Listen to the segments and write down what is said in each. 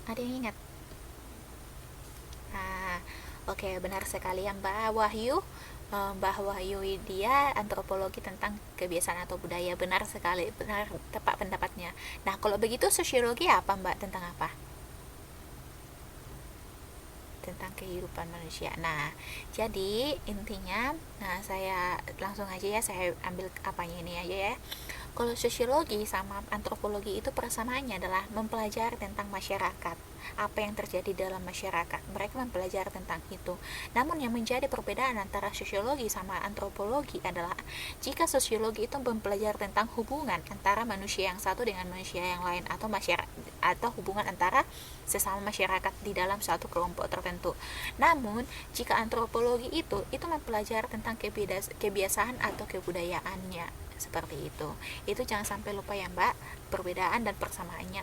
Ada yang ingat? Ah, oke, benar sekali ya Mbak Wahyu. Mbak Wahyu dia antropologi tentang kebiasaan atau budaya. Benar sekali, benar tepat pendapatnya. Nah, kalau begitu sosiologi apa Mbak? Tentang apa? Tentang kehidupan manusia. Nah, jadi intinya, nah saya langsung aja ya, saya ambil apanya ini aja ya. Kalau sosiologi sama antropologi itu persamaannya adalah mempelajari tentang masyarakat, apa yang terjadi dalam masyarakat. Mereka mempelajari tentang itu. Namun yang menjadi perbedaan antara sosiologi sama antropologi adalah jika sosiologi itu mempelajari tentang hubungan antara manusia yang satu dengan manusia yang lain, atau masyarakat, atau hubungan antara sesama masyarakat di dalam suatu kelompok tertentu. Namun jika antropologi itu mempelajari tentang kebiasaan atau kebudayaannya, seperti itu jangan sampai lupa ya Mbak, perbedaan dan persamaannya,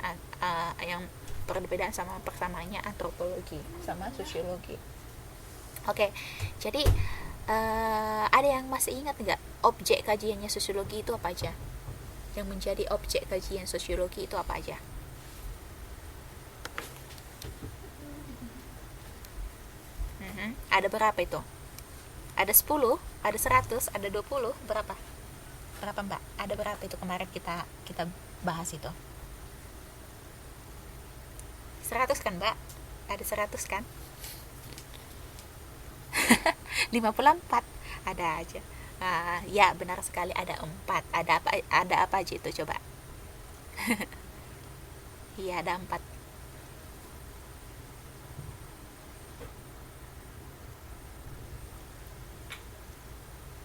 yang perbedaan sama persamaannya antropologi sama sosiologi. Oke, jadi ada yang masih ingat nggak objek kajiannya sosiologi itu apa aja? Yang menjadi objek kajian sosiologi itu apa aja? Ada berapa itu? Ada 10, ada 100, ada 20, berapa? Berapa Mbak? Ada berapa itu kemarin kita kita bahas itu? 100 kan Mbak? Ada 100 kan? 54. Ada aja. Ya benar sekali, ada 4. Ada apa aja itu coba? Iya, ada 4.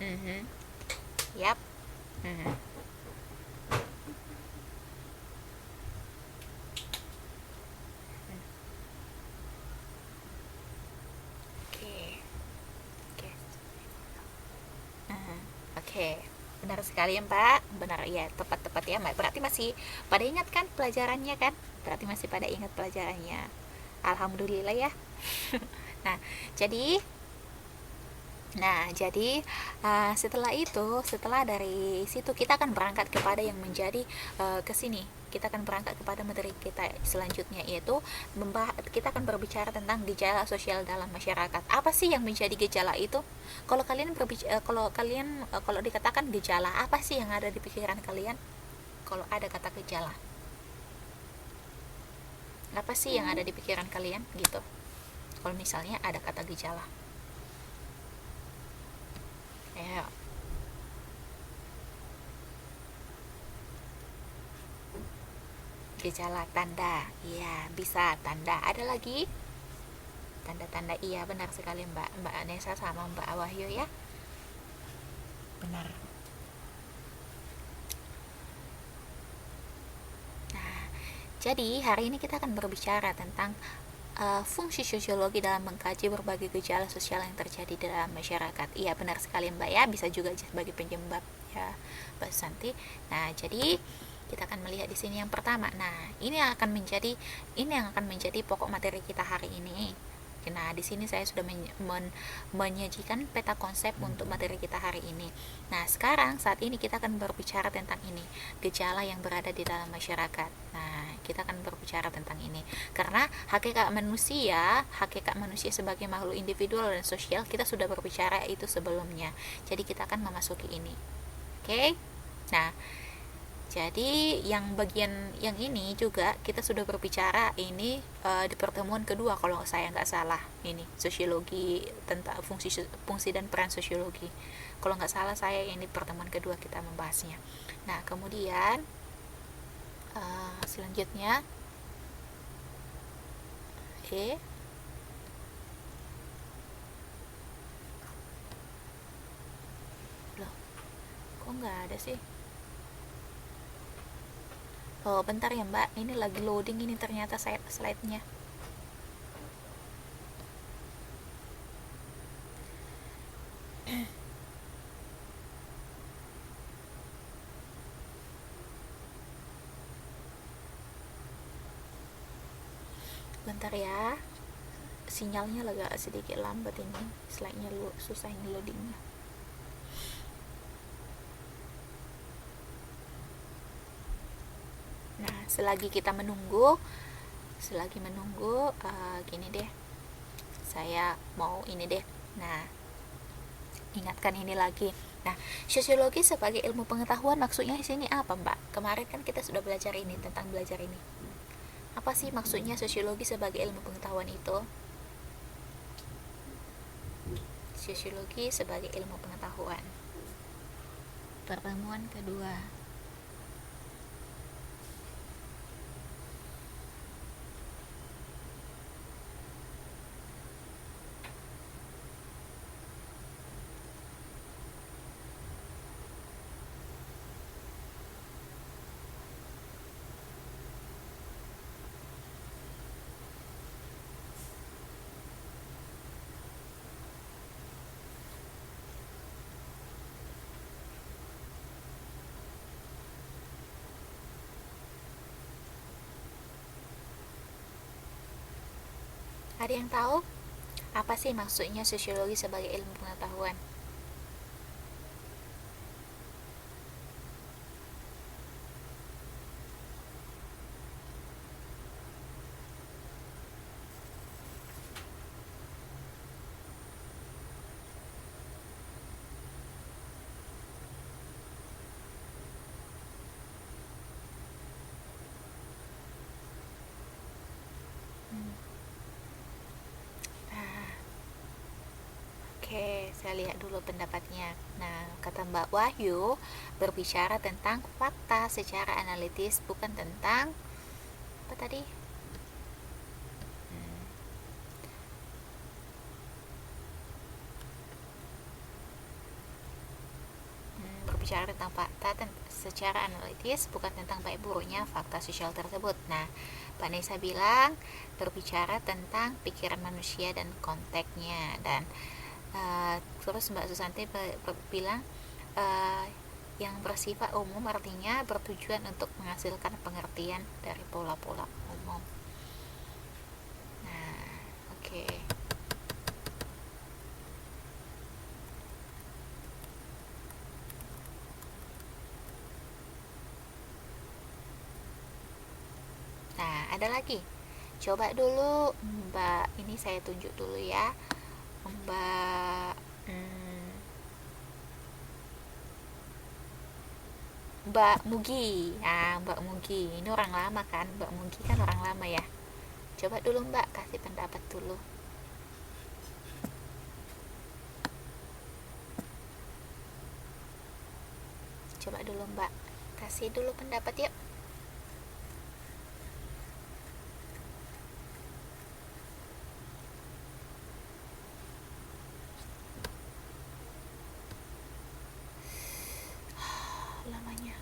Mhm. Yap. Mhm. Oke. Oke. Mhm. Oke. Benar sekali ya Mbak. Benar ya, tepat-tepat ya Mbak. Berarti masih pada ingat kan pelajarannya kan? Berarti masih pada ingat pelajarannya. Alhamdulillah ya. Nah, jadi setelah itu, setelah dari situ kita akan berangkat kepada yang menjadi ke sini. Kita akan berangkat kepada materi kita selanjutnya, yaitu kita akan berbicara tentang gejala sosial dalam masyarakat. Apa sih yang menjadi gejala itu? Kalau kalian kalau dikatakan gejala, apa sih yang ada di pikiran kalian? Kalau ada kata gejala, apa sih yang ada di pikiran kalian gitu? Kalau misalnya ada kata gejala, ya. Gejala tanda, iya bisa tanda. Ada lagi tanda-tanda, iya benar sekali Mbak Mbak Anessa sama Mbak Wahyu ya, benar. Nah, jadi hari ini kita akan berbicara tentang fungsi sosiologi dalam mengkaji berbagai gejala sosial yang terjadi di dalam masyarakat. Iya benar sekali Mbak ya, bisa juga sebagai penyebab ya Mbak Santi. Nah, jadi kita akan melihat di sini yang pertama. Nah, ini yang akan menjadi pokok materi kita hari ini. Nah, di sini saya sudah menyajikan peta konsep untuk materi kita hari ini. Nah, sekarang saat ini kita akan berbicara tentang ini, gejala yang berada di dalam masyarakat. Nah, kita akan berbicara tentang ini karena hakikat manusia sebagai makhluk individual dan sosial kita sudah berbicara itu sebelumnya. Jadi kita akan memasuki ini. Oke? Nah, jadi yang bagian yang ini juga kita sudah berbicara ini di pertemuan kedua kalau saya nggak salah, ini sosiologi tentang fungsi dan peran sosiologi. Kalau nggak salah saya ini pertemuan kedua kita membahasnya. Nah kemudian selanjutnya, oke, loh kok nggak ada sih? Oh bentar ya Mbak, ini lagi loading ini ternyata saya slide-nya. Bentar ya, sinyalnya agak sedikit lambat ini, slide-nya susah ini loadingnya. Nah selagi kita menunggu, selagi menunggu, gini deh, saya mau ini deh. Nah, ingatkan ini lagi. Nah, sosiologi sebagai ilmu pengetahuan maksudnya di sini apa, Mbak? Kemarin kan kita sudah belajar ini, tentang belajar ini. Apa sih maksudnya sosiologi sebagai ilmu pengetahuan itu? Sosiologi sebagai ilmu pengetahuan. Pertemuan kedua. Ada yang tahu apa sih maksudnya sosiologi sebagai ilmu pengetahuan? Nah, oke, saya lihat dulu pendapatnya. Nah, kata Mbak Wahyu, berbicara tentang fakta secara analitis, bukan tentang apa tadi? Hmm, berbicara tentang fakta secara analitis, bukan tentang baik buruknya fakta sosial tersebut. Nah, Mbak Nesa bilang berbicara tentang pikiran manusia dan konteksnya, dan terus Mbak Susanti bilang uh, yang bersifat umum artinya bertujuan untuk menghasilkan pengertian dari pola-pola umum. Nah, oke. Nah, ada lagi. Coba dulu Mbak, ini saya tunjuk dulu ya. Mbak Mbak Mugi. Nah, Mbak Mugi. Ini orang lama kan? Mbak Mugi kan orang lama ya. Coba dulu Mbak kasih pendapat dulu. Coba dulu Mbak kasih dulu pendapat yuk. Lamanya.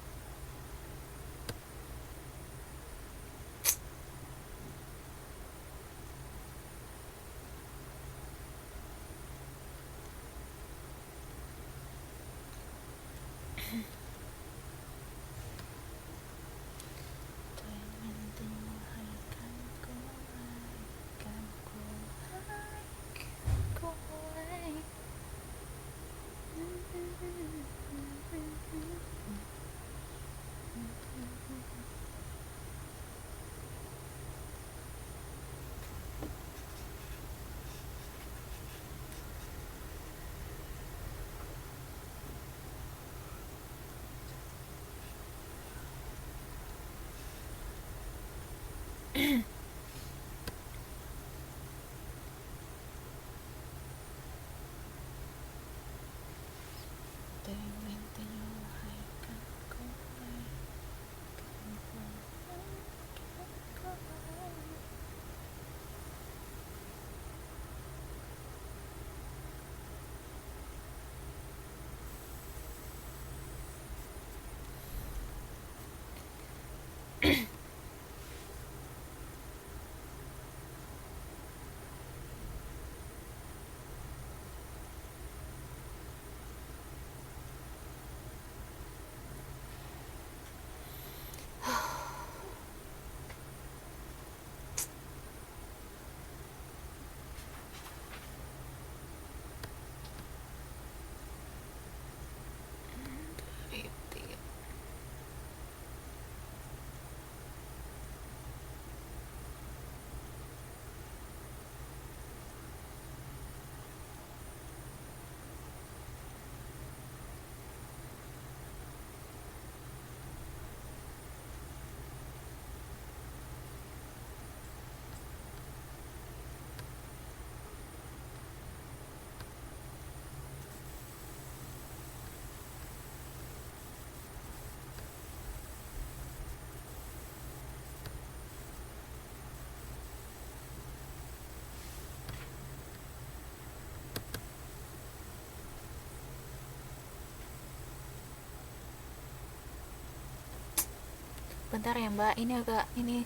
Bentar ya Mbak, ini agak ini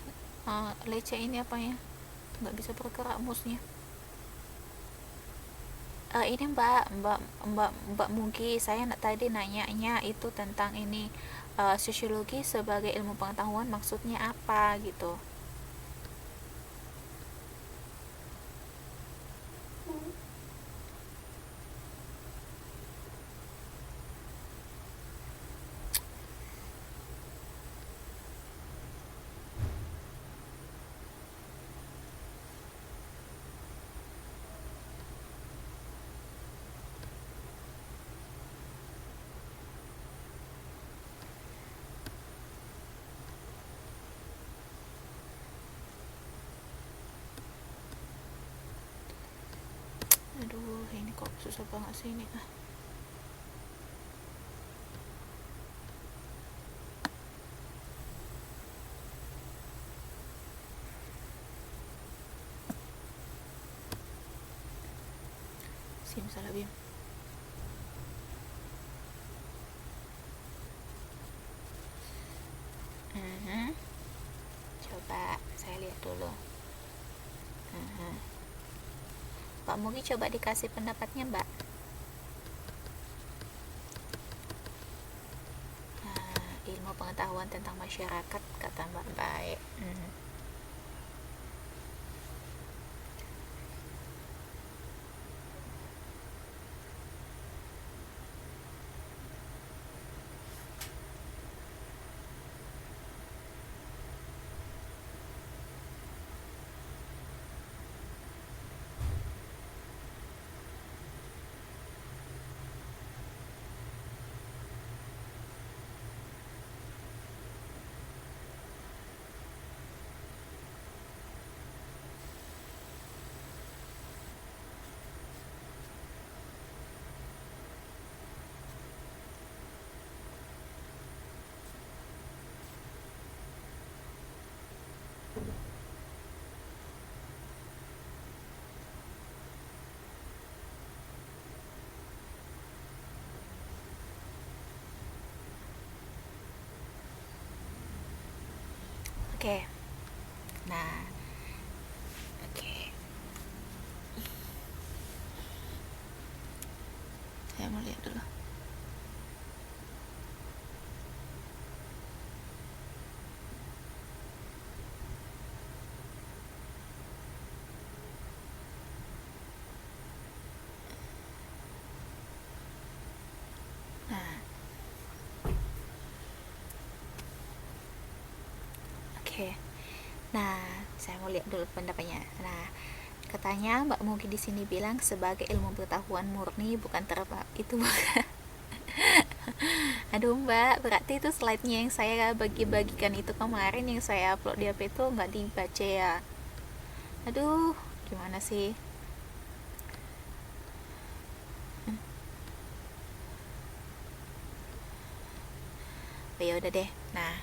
leceh ini apanya, nggak bisa bergerak mouse-nya. Ini Mbak Mugi, saya tadi nanyanya itu tentang ini, sosiologi sebagai ilmu pengetahuan maksudnya apa gitu. Aduh, ini kok susah banget sih ini. Simsalabim. Coba saya lihat dulu. Pak Mugi coba dikasih pendapatnya Mbak. Ilmu pengetahuan tentang masyarakat kata Mbak. Baik. Oke. Nah, oke. Saya mau lihat dulu. Oke. Nah, saya mau lihat dulu pendapatnya. Nah, katanya Mbak Mugi di sini bilang sebagai ilmu pengetahuan murni bukan itu bukan. Aduh Mbak, berarti itu slide-nya yang saya bagi-bagikan itu kemarin yang saya upload di HP itu nggak dibaca ya. Aduh, gimana sih? Oh, ya udah deh. Nah,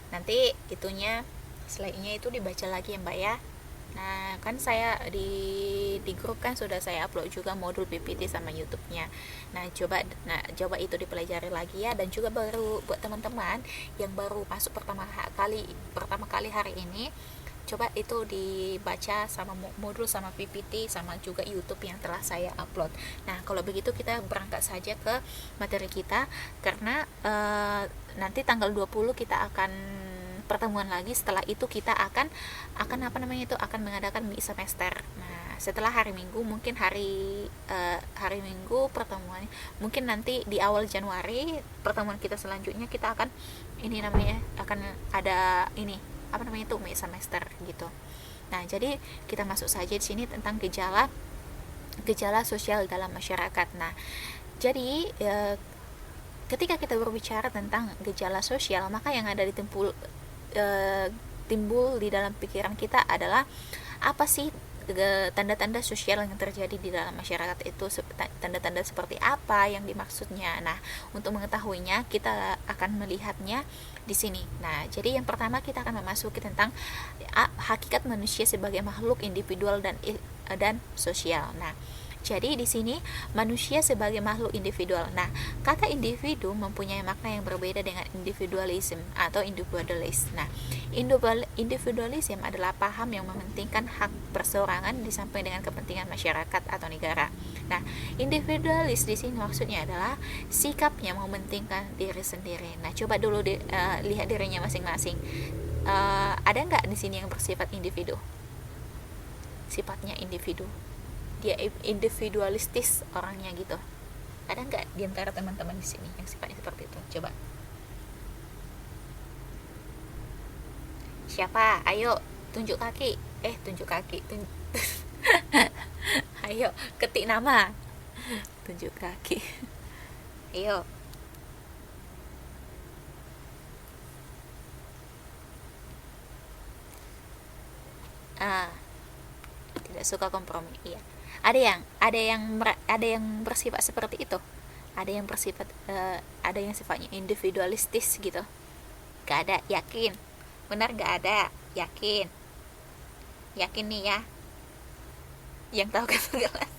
nanti itunya slide-nya itu dibaca lagi ya Mbak ya. Nah, kan saya di grup kan sudah saya upload juga modul PPT sama YouTube-nya. Coba itu dipelajari lagi ya, dan juga baru buat teman-teman yang baru masuk pertama kali hari ini, coba itu dibaca sama modul sama PPT sama juga YouTube yang telah saya upload. Nah, kalau begitu kita berangkat saja ke materi kita, karena nanti tanggal 20 kita akan pertemuan lagi. Setelah itu kita akan apa namanya itu akan mengadakan mini semester. Nah, setelah hari Minggu, mungkin hari Minggu pertemuan, mungkin nanti di awal Januari pertemuan kita selanjutnya kita akan ini namanya akan ada ini apa namanya itu mini semester gitu. Nah, jadi kita masuk saja di sini tentang gejala sosial dalam masyarakat. Nah, jadi ketika kita berbicara tentang gejala sosial, maka yang ada timbul di dalam pikiran kita adalah apa sih tanda-tanda sosial yang terjadi di dalam masyarakat itu, tanda-tanda seperti apa yang dimaksudnya. Nah, untuk mengetahuinya kita akan melihatnya di sini. Nah, jadi yang pertama kita akan memasuki tentang hakikat manusia sebagai makhluk individual dan sosial. Nah, Jadi di sini manusia sebagai makhluk individual. Nah, kata individu mempunyai makna yang berbeda dengan individualism atau individualis. Nah, individualism adalah paham yang mementingkan hak perseorangan disampaikan dengan kepentingan masyarakat atau negara. Nah, individualis di sini maksudnya adalah sikapnya mementingkan diri sendiri. Nah, coba dulu lihat dirinya masing-masing. Ada nggak di sini yang bersifat individu? Sifatnya individu, dia individualistis orangnya gitu. Ada nggak di antara teman-teman di sini yang sifatnya seperti itu? Coba. Siapa? Ayo tunjuk kaki. Tunjuk kaki. Ayo ketik nama. Tunjuk kaki. Ayo. Tidak suka kompromi. Iya. Ada yang bersifat seperti itu. Ada yang sifatnya individualistis gitu. Gak ada, yakin? Benar gak ada? Yakin? Yakin nih ya? Yang tahu ketua kelas.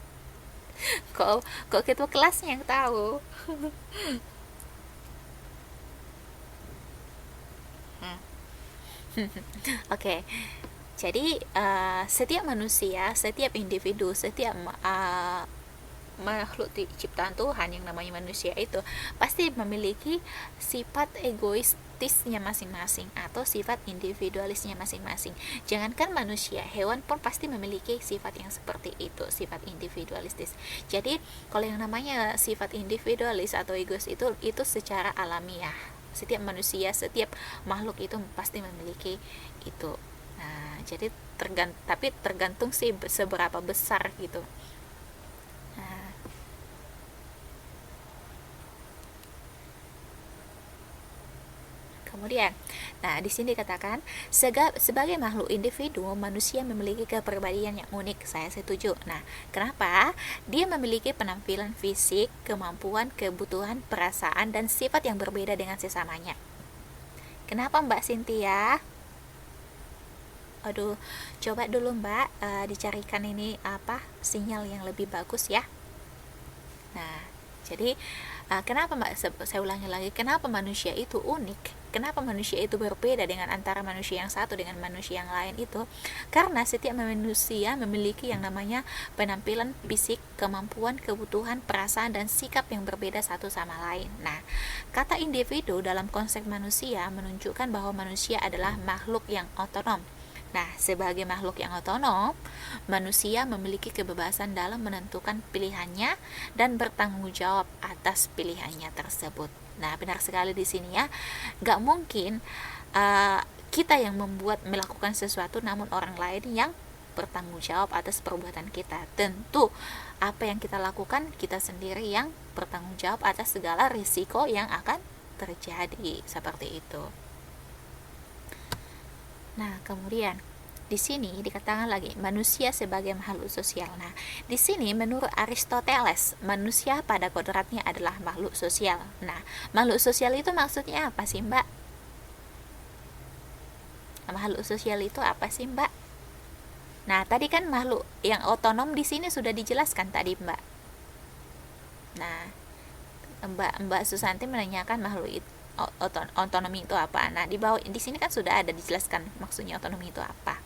Kok ketua kelasnya yang tahu? Oke. Jadi setiap manusia, setiap individu, setiap makhluk ciptaan Tuhan yang namanya manusia itu pasti memiliki sifat egoistisnya masing-masing atau sifat individualisnya masing-masing. Jangankan manusia, hewan pun pasti memiliki sifat yang seperti itu, sifat individualistis. Jadi kalau yang namanya sifat individualis atau egois itu secara alamiah. Setiap manusia, setiap makhluk itu pasti memiliki itu. Nah, jadi tapi tergantung sih seberapa besar gitu. Nah, kemudian, di sini dikatakan sebagai makhluk individu, manusia memiliki kepribadian yang unik. Saya setuju. Nah, kenapa? Dia memiliki penampilan fisik, kemampuan, kebutuhan, perasaan, dan sifat yang berbeda dengan sesamanya. Kenapa Mbak Cynthia? Aduh, coba dulu Mbak dicarikan ini sinyal yang lebih bagus ya. Nah, jadi kenapa Mbak, saya ulangi lagi, kenapa manusia itu unik? Kenapa manusia itu berbeda dengan antara manusia yang satu dengan manusia yang lain itu? Karena setiap manusia memiliki yang namanya penampilan fisik, kemampuan, kebutuhan, perasaan, dan sikap yang berbeda satu sama lain. Nah, kata individu dalam konsep manusia menunjukkan bahwa manusia adalah makhluk yang otonom. Nah, sebagai makhluk yang otonom, manusia memiliki kebebasan dalam menentukan pilihannya dan bertanggung jawab atas pilihannya tersebut. Nah, benar sekali di sini ya. Gak mungkin kita yang melakukan sesuatu, namun orang lain yang bertanggung jawab atas perbuatan kita. Tentu apa yang kita lakukan, kita sendiri yang bertanggung jawab atas segala risiko yang akan terjadi, seperti itu. Nah, kemudian di sini dikatakan lagi manusia sebagai makhluk sosial. Nah, di sini menurut Aristoteles, manusia pada kodratnya adalah makhluk sosial. Nah, makhluk sosial itu maksudnya apa sih, Mbak? Makhluk sosial itu apa sih, Mbak? Nah, tadi kan makhluk yang otonom di sini sudah dijelaskan tadi, Mbak. Nah, Mbak Susanti menanyakan makhluk itu otonomi itu apa. Nah, di bawah di sini kan sudah ada dijelaskan maksudnya otonomi itu apa.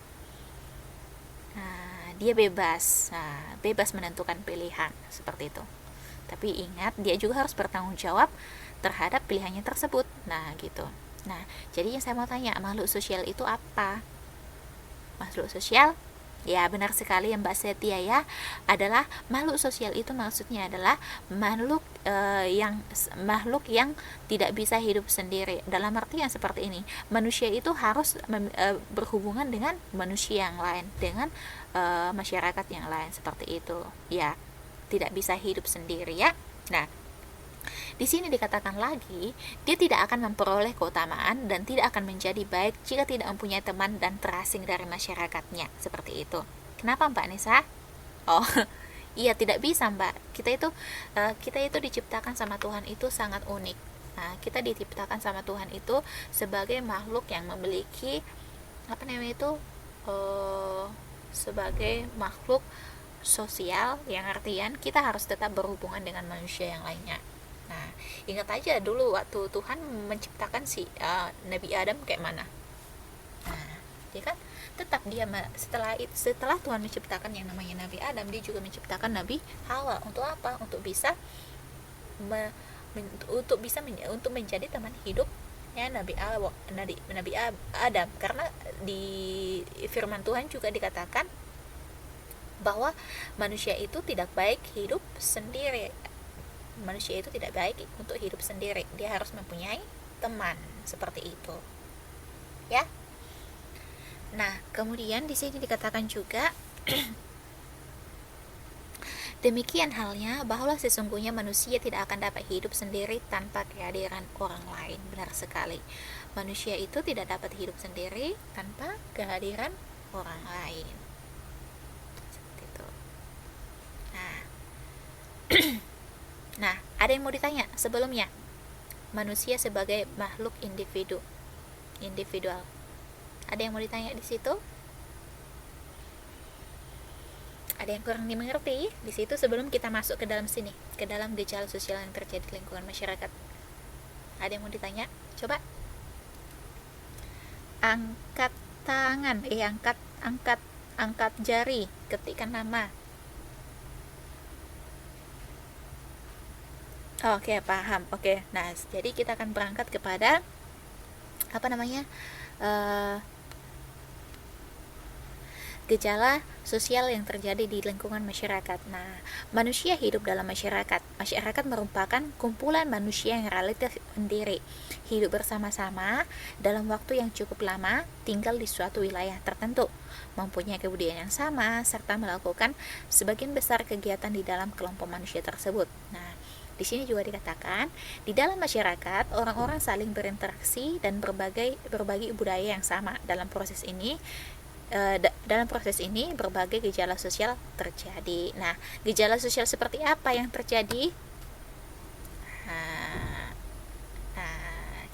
Nah, dia bebas menentukan pilihan, seperti itu. Tapi ingat, dia juga harus bertanggung jawab terhadap pilihannya tersebut. Nah, gitu. Nah, jadi yang saya mau tanya, makhluk sosial itu apa? Makhluk sosial, ya benar sekali ya Mbak Setia ya, adalah makhluk sosial itu maksudnya adalah makhluk yang tidak bisa hidup sendiri. Dalam arti yang seperti ini, manusia itu harus berhubungan dengan manusia yang lain, dengan masyarakat yang lain, seperti itu ya, tidak bisa hidup sendiri ya. Nah, di sini dikatakan lagi, dia tidak akan memperoleh keutamaan dan tidak akan menjadi baik jika tidak mempunyai teman dan terasing dari masyarakatnya, seperti itu. Kenapa Mbak Nisa? Oh, iya, tidak bisa Mbak. Kita itu diciptakan sama Tuhan itu sangat unik. Nah, kita diciptakan sama Tuhan itu sebagai makhluk yang memiliki sebagai makhluk sosial yang artian kita harus tetap berhubungan dengan manusia yang lainnya. Nah, ingat aja dulu waktu Tuhan menciptakan Nabi Adam kayak mana. Nah, ya kan, tetap dia setelah Tuhan menciptakan yang namanya Nabi Adam, dia juga menciptakan Nabi Hawa. Untuk apa? Untuk bisa untuk menjadi teman hidup ya Nabi Adam, karena di firman Tuhan juga dikatakan bahwa manusia itu tidak baik hidup sendiri. Manusia itu tidak baik untuk hidup sendiri, dia harus mempunyai teman, seperti itu ya. Nah, kemudian di sini dikatakan juga demikian halnya bahwa sesungguhnya manusia tidak akan dapat hidup sendiri tanpa kehadiran orang lain. Benar sekali, manusia itu tidak dapat hidup sendiri tanpa kehadiran orang lain. Seperti itu. Nah, ada yang mau ditanya sebelumnya? Manusia sebagai makhluk individual. Ada yang mau ditanya di situ? Ada yang kurang dimengerti di situ sebelum kita masuk ke dalam sini, ke dalam gejala sosial yang terjadi di lingkungan masyarakat? Ada yang mau ditanya? Coba angkat tangan, angkat jari, ketikkan nama. Oke, paham. Oke, nah jadi kita akan berangkat kepada gejala sosial yang terjadi di lingkungan masyarakat. Nah, manusia hidup dalam masyarakat. Masyarakat merupakan kumpulan manusia yang relatif sendiri, hidup bersama-sama dalam waktu yang cukup lama, tinggal di suatu wilayah tertentu, mempunyai kebudayaan yang sama, serta melakukan sebagian besar kegiatan di dalam kelompok manusia tersebut. Nah, di sini juga dikatakan, di dalam masyarakat orang-orang saling berinteraksi dan berbagi budaya yang sama. Dalam proses ini berbagai gejala sosial terjadi. Nah, gejala sosial seperti apa yang terjadi?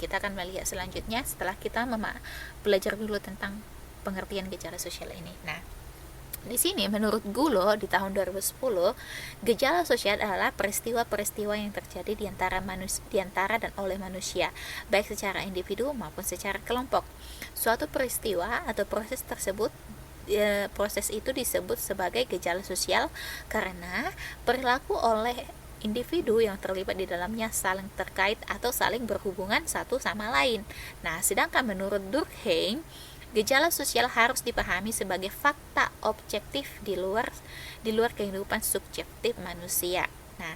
Kita akan melihat selanjutnya setelah kita belajar dulu tentang pengertian gejala sosial ini. Nah, di sini menurut Gulo di tahun 2010, gejala sosial adalah peristiwa-peristiwa yang terjadi di antara dan oleh manusia, baik secara individu maupun secara kelompok. Suatu peristiwa atau proses itu disebut sebagai gejala sosial karena perilaku oleh individu yang terlibat di dalamnya saling terkait atau saling berhubungan satu sama lain. Nah, sedangkan menurut Durkheim, gejala sosial harus dipahami sebagai fakta objektif di luar kehidupan subjektif manusia. Nah,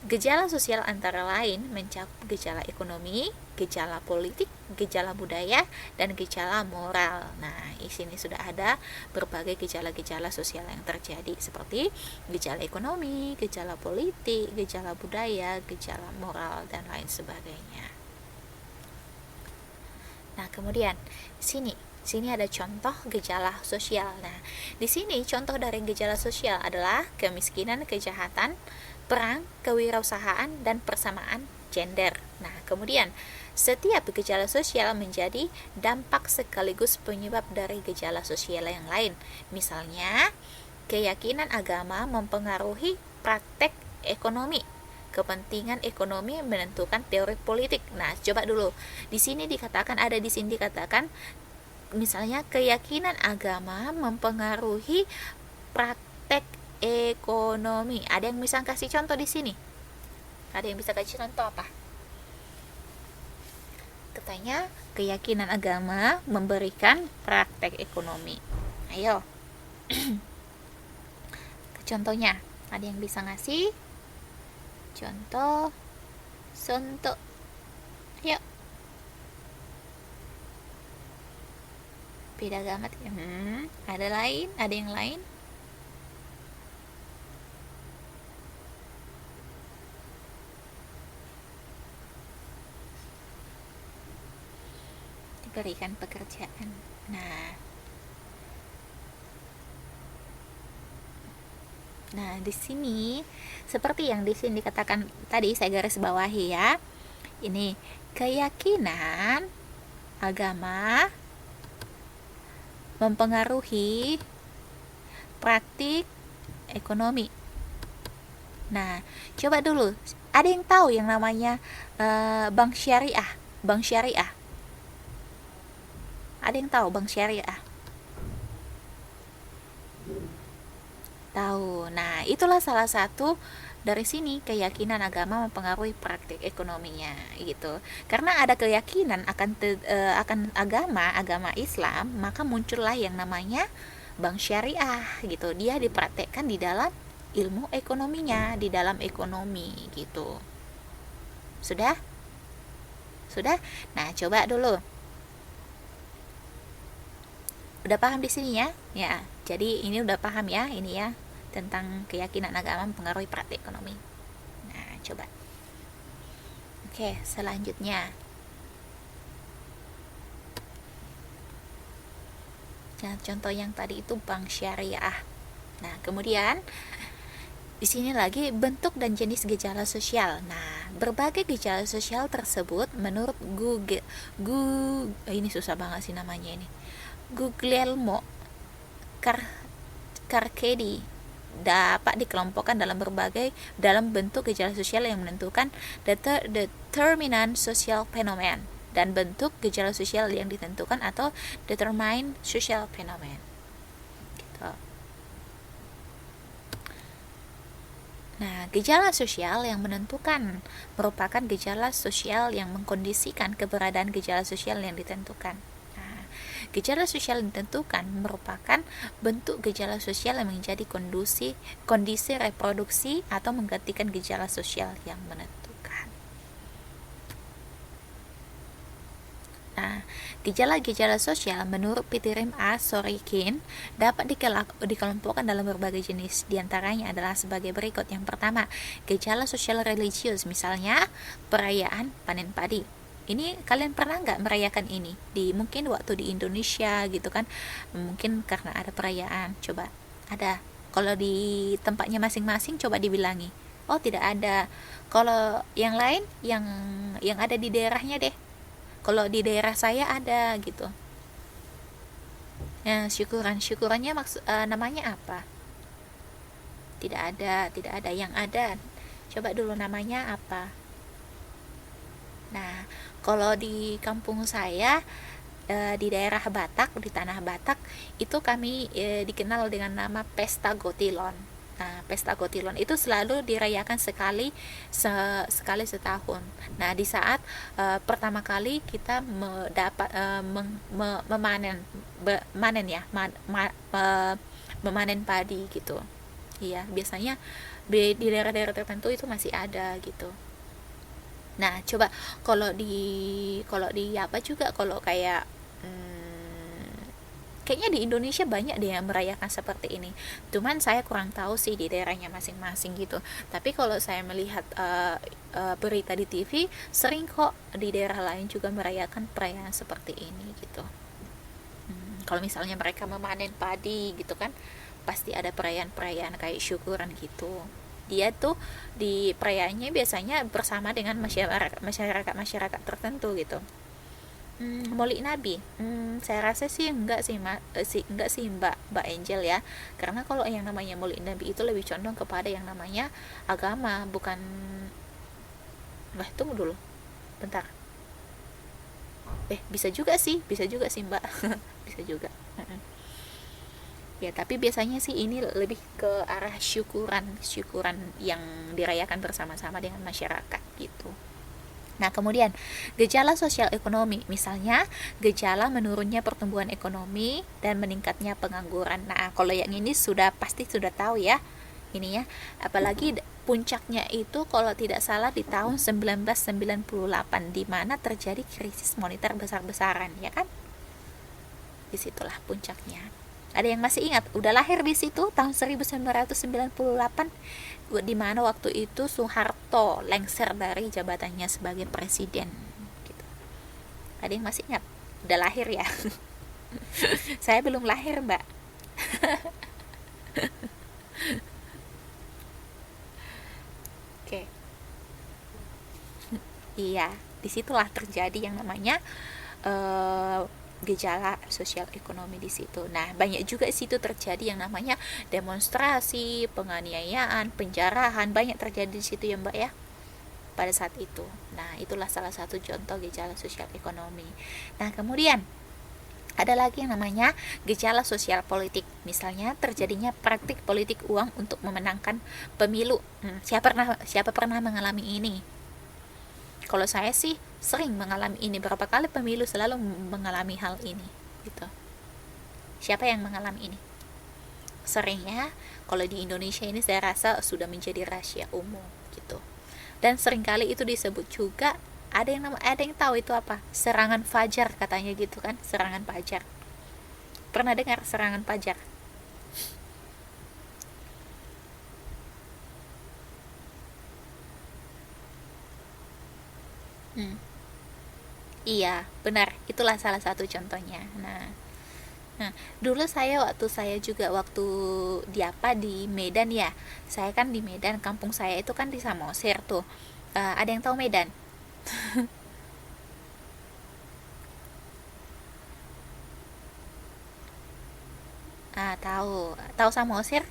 gejala sosial antara lain mencakup gejala ekonomi, gejala politik, gejala budaya, dan gejala moral. Nah, di sini sudah ada berbagai gejala-gejala sosial yang terjadi seperti gejala ekonomi, gejala politik, gejala budaya, gejala moral, dan lain sebagainya. Nah, kemudian sini ada contoh gejala sosial. Nah, di sini contoh dari gejala sosial adalah kemiskinan, kejahatan, perang, kewirausahaan, dan persamaan gender. Nah, kemudian setiap gejala sosial menjadi dampak sekaligus penyebab dari gejala sosial yang lain. Misalnya, keyakinan agama mempengaruhi praktek ekonomi. Kepentingan ekonomi menentukan teori politik. Nah, coba dulu. Di sini dikatakan misalnya keyakinan agama mempengaruhi praktek ekonomi. Ada yang bisa kasih contoh di sini? Ada yang bisa kasih contoh apa? Katanya keyakinan agama memberikan praktek ekonomi. Ayo. Contohnya, ada yang bisa ngasih contoh? Yuk. Beda amat ya. Ada yang lain? Diberikan pekerjaan. Nah, di sini seperti yang di sini dikatakan tadi, saya garis bawahi ya. Ini keyakinan agama mempengaruhi praktik ekonomi. Nah, coba dulu, ada yang tahu yang namanya bank syariah? Bank syariah. Ada yang tahu bank syariah? Tahu. Nah, itulah salah satu dari sini keyakinan agama mempengaruhi praktik ekonominya gitu. Karena ada keyakinan akan agama Islam, maka muncullah yang namanya bank syariah gitu. Dia dipraktekkan di dalam ilmu ekonominya, di dalam ekonomi gitu. Sudah? Sudah? Nah, coba dulu. Udah paham di sini ya? Ya. Jadi ini udah paham ya, ini ya, tentang keyakinan agama mempengaruhi praktik ekonomi. Nah, coba. Oke, selanjutnya. Nah, contoh yang tadi itu bank syariah. Nah, kemudian di sini lagi bentuk dan jenis gejala sosial. Nah, berbagai gejala sosial tersebut menurut ini susah banget sih namanya ini. Guglielmo Carcedi dapat dikelompokkan dalam bentuk gejala sosial yang menentukan determinant social phenomenon dan bentuk gejala sosial yang ditentukan atau determine social phenomenon. Gitu. Nah, gejala sosial yang menentukan merupakan gejala sosial yang mengkondisikan keberadaan gejala sosial yang ditentukan. Nah, gejala sosial yang ditentukan merupakan bentuk gejala sosial yang menjadi kondisi reproduksi atau menggantikan gejala sosial yang menentukan. Nah, gejala-gejala sosial menurut Pitirim A. Sorokin dapat dikelompokkan dalam berbagai jenis. Di antaranya adalah sebagai berikut. Yang pertama, gejala sosial religius, misalnya perayaan panen padi. Ini kalian pernah nggak merayakan ini? Mungkin waktu di Indonesia gitu kan, mungkin karena ada perayaan. Coba, ada. Kalau di tempatnya masing-masing coba dibilangi. Oh, tidak ada. Kalau yang lain, yang ada di daerahnya deh. Kalau di daerah saya ada gitu. Ya, syukurannya namanya apa? Tidak ada. Yang ada, coba dulu namanya apa? Nah, kalau di kampung saya, di daerah Batak, di tanah Batak, itu kami dikenal dengan nama Pesta Gotilon. Nah, Pesta Gotilon itu selalu dirayakan sekali setahun. Nah, di saat pertama kali kita memanen padi gitu. Iya, biasanya di daerah-daerah tertentu itu masih ada gitu. Nah, coba kalau di apa juga, kalau kayak kayaknya di Indonesia banyak deh yang merayakan seperti ini. Cuman saya kurang tahu sih di daerahnya masing-masing gitu. Tapi kalau saya melihat berita di TV, sering kok di daerah lain juga merayakan perayaan seperti ini gitu. Kalau misalnya mereka memanen padi gitu kan, pasti ada perayaan-perayaan kayak syukuran gitu. Dia tuh di perayaannya biasanya bersama dengan masyarakat tertentu gitu. Maulid Nabi, saya rasa sih enggak sih Mbak Angel ya, karena kalau yang namanya Maulid Nabi itu lebih condong kepada yang namanya agama, bukan. Tunggu dulu, bentar. Bisa juga sih Mbak. Bisa juga. Ya, tapi biasanya sih ini lebih ke arah syukuran yang dirayakan bersama-sama dengan masyarakat gitu. Nah, kemudian gejala sosial ekonomi, misalnya gejala menurunnya pertumbuhan ekonomi dan meningkatnya pengangguran. Nah, kalau yang ini pasti sudah tahu ya, ini ya. Apalagi puncaknya itu kalau tidak salah di tahun 1998, di mana terjadi krisis moneter besar-besaran, ya kan? Disitulah puncaknya. Ada yang masih ingat? Udah lahir di situ tahun 1998, di mana waktu itu Soeharto lengser dari jabatannya sebagai presiden gitu. Ada yang masih ingat? Udah lahir ya? Saya belum lahir, Mbak. Oke. Iya, disitulah terjadi yang namanya gejala sosial ekonomi di situ. Nah, banyak juga di situ terjadi yang namanya demonstrasi, penganiayaan, penjarahan, banyak terjadi di situ ya Mbak ya pada saat itu. Nah, itulah salah satu contoh gejala sosial ekonomi. Nah, kemudian ada lagi yang namanya gejala sosial politik. Misalnya terjadinya praktik politik uang untuk memenangkan pemilu. Siapa pernah mengalami ini? Kalau saya sih sering mengalami ini, berapa kali pemilu selalu mengalami hal ini gitu. Siapa yang mengalami ini? Sering ya. Kalau di Indonesia ini saya rasa sudah menjadi rahasia umum gitu. Dan seringkali itu disebut juga ada yang tahu itu apa? Serangan fajar katanya gitu kan, serangan fajar. Pernah dengar serangan fajar? Iya, benar. Itulah salah satu contohnya. Nah, dulu waktu di apa di Medan ya. Saya kan di Medan, kampung saya itu kan di Samosir tuh. Ada yang tahu Medan? Tahu. Tahu Samosir?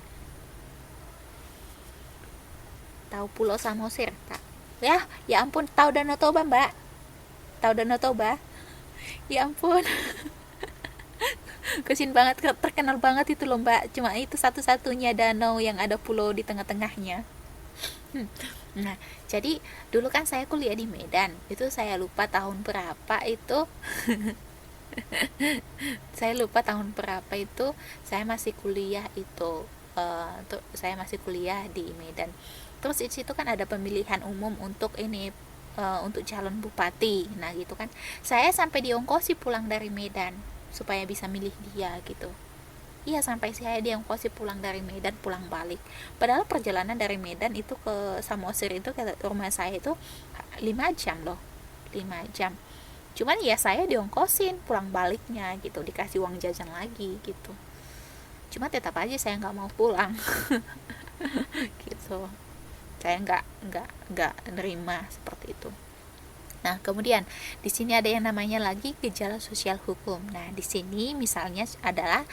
Tahu Pulau Samosir? Tak. Ya ampun, tahu Danau Toba, Mbak? Tahu Danau Toba? Ya ampun. Kesin banget, terkenal banget itu loh Mbak. Cuma itu satu-satunya danau yang ada pulau di tengah-tengahnya. Nah, jadi dulu kan saya kuliah di Medan. Itu saya lupa tahun berapa itu. Saya lupa tahun berapa itu. Saya masih kuliah itu. Saya masih kuliah di Medan. Terus di situ kan ada pemilihan umum untuk ini, untuk calon bupati. Nah, gitu kan. Saya sampai diongkosi pulang dari Medan supaya bisa milih dia gitu. Iya, sampai saya diongkosi pulang dari Medan pulang balik. Padahal perjalanan dari Medan itu ke Samosir itu ke rumah saya itu 5 jam loh. 5 jam. Cuman ya saya diongkosin pulang baliknya gitu, dikasih uang jajan lagi gitu. Cuma tetap aja saya nggak mau pulang gitu. Saya nggak nerima seperti itu. Nah, kemudian di sini ada yang namanya lagi gejala sosial hukum. Nah, di sini misalnya adalah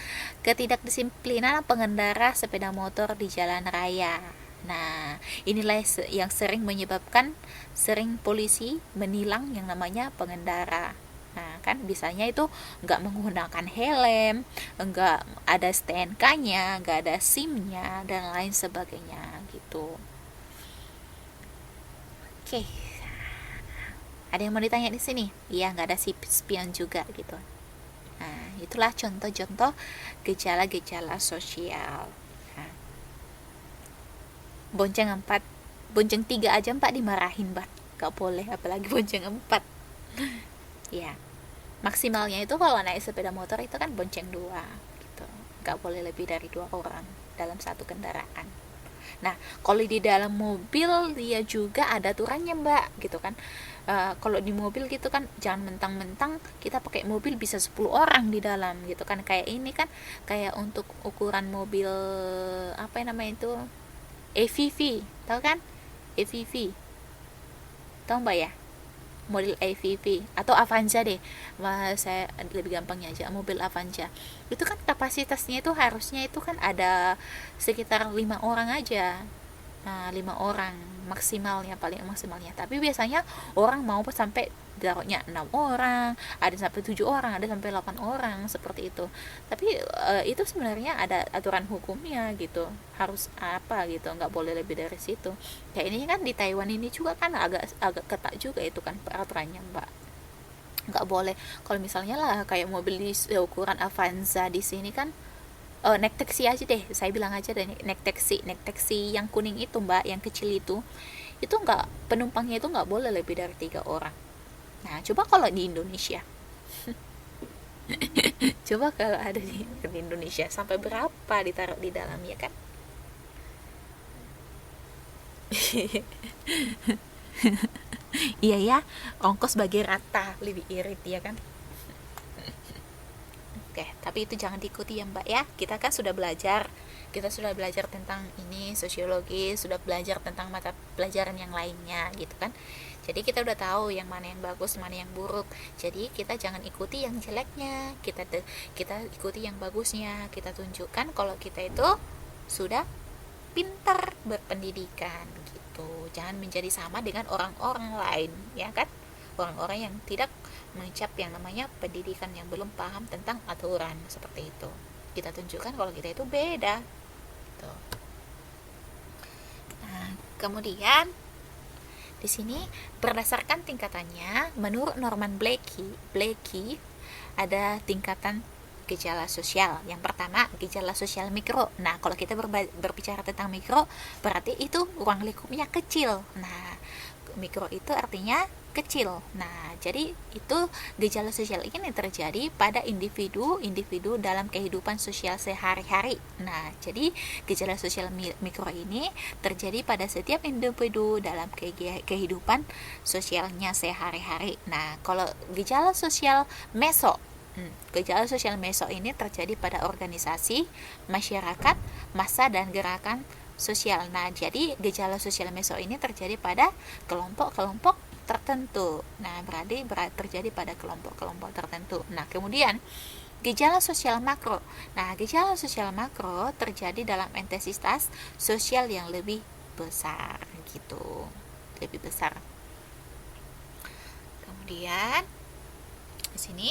ketidakdisiplinan pengendara sepeda motor di jalan raya. Nah, inilah yang sering menyebabkan sering polisi menilang yang namanya pengendara. Nah, kan bisanya itu nggak menggunakan helm, nggak ada STNK-nya, nggak ada SIM-nya, dan lain sebagainya gitu. Oke, ada yang mau ditanya di sini? Iya, nggak ada spion juga gitu. Nah, itulah contoh-contoh gejala-gejala sosial. Nah, bonceng 4, bonceng 3 aja 4 dimarahin, Mbak. Gak boleh, apalagi bonceng 4. Ya, maksimalnya itu kalau naik sepeda motor itu kan bonceng 2 gitu. Gak boleh lebih dari 2 orang dalam satu kendaraan. Nah, kalau di dalam mobil dia juga ada aturannya Mbak, gitu kan. Kalau di mobil gitu kan jangan mentang-mentang kita pakai mobil bisa 10 orang di dalam gitu kan. Kayak ini kan kayak untuk ukuran mobil apa yang namanya itu, AVV, tahu kan? AVV, tahu Mbak ya? Model AVV atau Avanza deh, saya lebih gampangnya aja mobil Avanza. Itu kan kapasitasnya itu harusnya itu kan ada sekitar 5 orang aja. Nah, 5 orang maksimalnya, paling maksimalnya. Tapi biasanya orang mau sampai taruhnya 6 orang, ada sampai 7 orang, ada sampai 8 orang seperti itu. Tapi itu sebenarnya ada aturan hukumnya gitu. Harus apa gitu, nggak boleh lebih dari situ. Kayak ini kan di Taiwan ini juga kan agak agak ketat juga itu kan peraturannya Mbak. Nggak boleh kalau misalnya lah kayak mobil di ukuran Avanza di sini kan. Naik taksi aja deh, saya bilang aja deh, naik taksi yang kuning itu Mbak, yang kecil itu nggak, penumpangnya itu nggak boleh lebih dari 3 orang. Nah, coba kalau di Indonesia, coba kalau ada di Indonesia sampai berapa ditaruh di dalamnya kan. Iya ya, ongkos bagi rata, lebih irit ya kan. Oke, tapi itu jangan diikuti ya Mbak ya. Kita sudah belajar tentang ini sosiologi, sudah belajar tentang mata pelajaran yang lainnya gitu kan. Jadi kita udah tahu yang mana yang bagus, mana yang buruk. Jadi kita jangan ikuti yang jeleknya, kita ikuti yang bagusnya. Kita tunjukkan kalau kita itu sudah pintar berpendidikan gitu. Jangan menjadi sama dengan orang-orang lain, ya kan? Orang-orang yang tidak mencap yang namanya pendidikan, yang belum paham tentang aturan seperti itu. Kita tunjukkan kalau kita itu beda. Gitu. Nah, kemudian di sini berdasarkan tingkatannya, menurut Norman Blakey ada tingkatan gejala sosial. Yang pertama, gejala sosial mikro. Nah, kalau kita berbicara tentang mikro, berarti itu ruang lingkupnya kecil. Nah, mikro itu artinya kecil. Nah, jadi itu gejala sosial ini terjadi pada individu dalam kehidupan sosial sehari-hari. Nah, jadi gejala sosial mikro ini terjadi pada setiap individu dalam kehidupan sosialnya sehari-hari. Nah, kalau gejala sosial meso, gejala sosial meso ini terjadi pada organisasi, masyarakat, massa dan gerakan sosial. Nah, jadi gejala sosial meso ini terjadi pada kelompok-kelompok tertentu. Nah, berarti terjadi pada kelompok-kelompok tertentu. Nah, kemudian gejala sosial makro. Nah, gejala sosial makro terjadi dalam intensitas sosial yang lebih besar gitu. Lebih besar. Kemudian di sini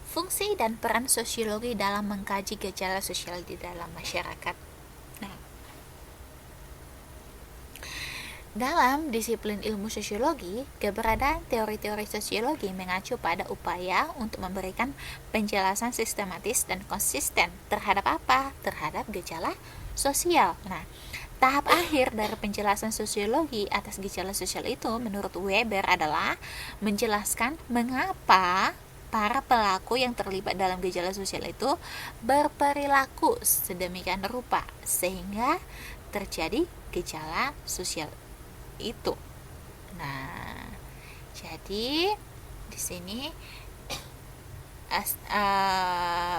fungsi dan peran sosiologi dalam mengkaji gejala sosial di dalam masyarakat. Nah, dalam disiplin ilmu sosiologi, keberadaan teori-teori sosiologi mengacu pada upaya untuk memberikan penjelasan sistematis dan konsisten terhadap apa? Terhadap gejala sosial. Nah, tahap akhir dari penjelasan sosiologi atas gejala sosial itu menurut Weber adalah menjelaskan mengapa para pelaku yang terlibat dalam gejala sosial itu berperilaku sedemikian rupa sehingga terjadi gejala sosial itu. Nah, jadi di sini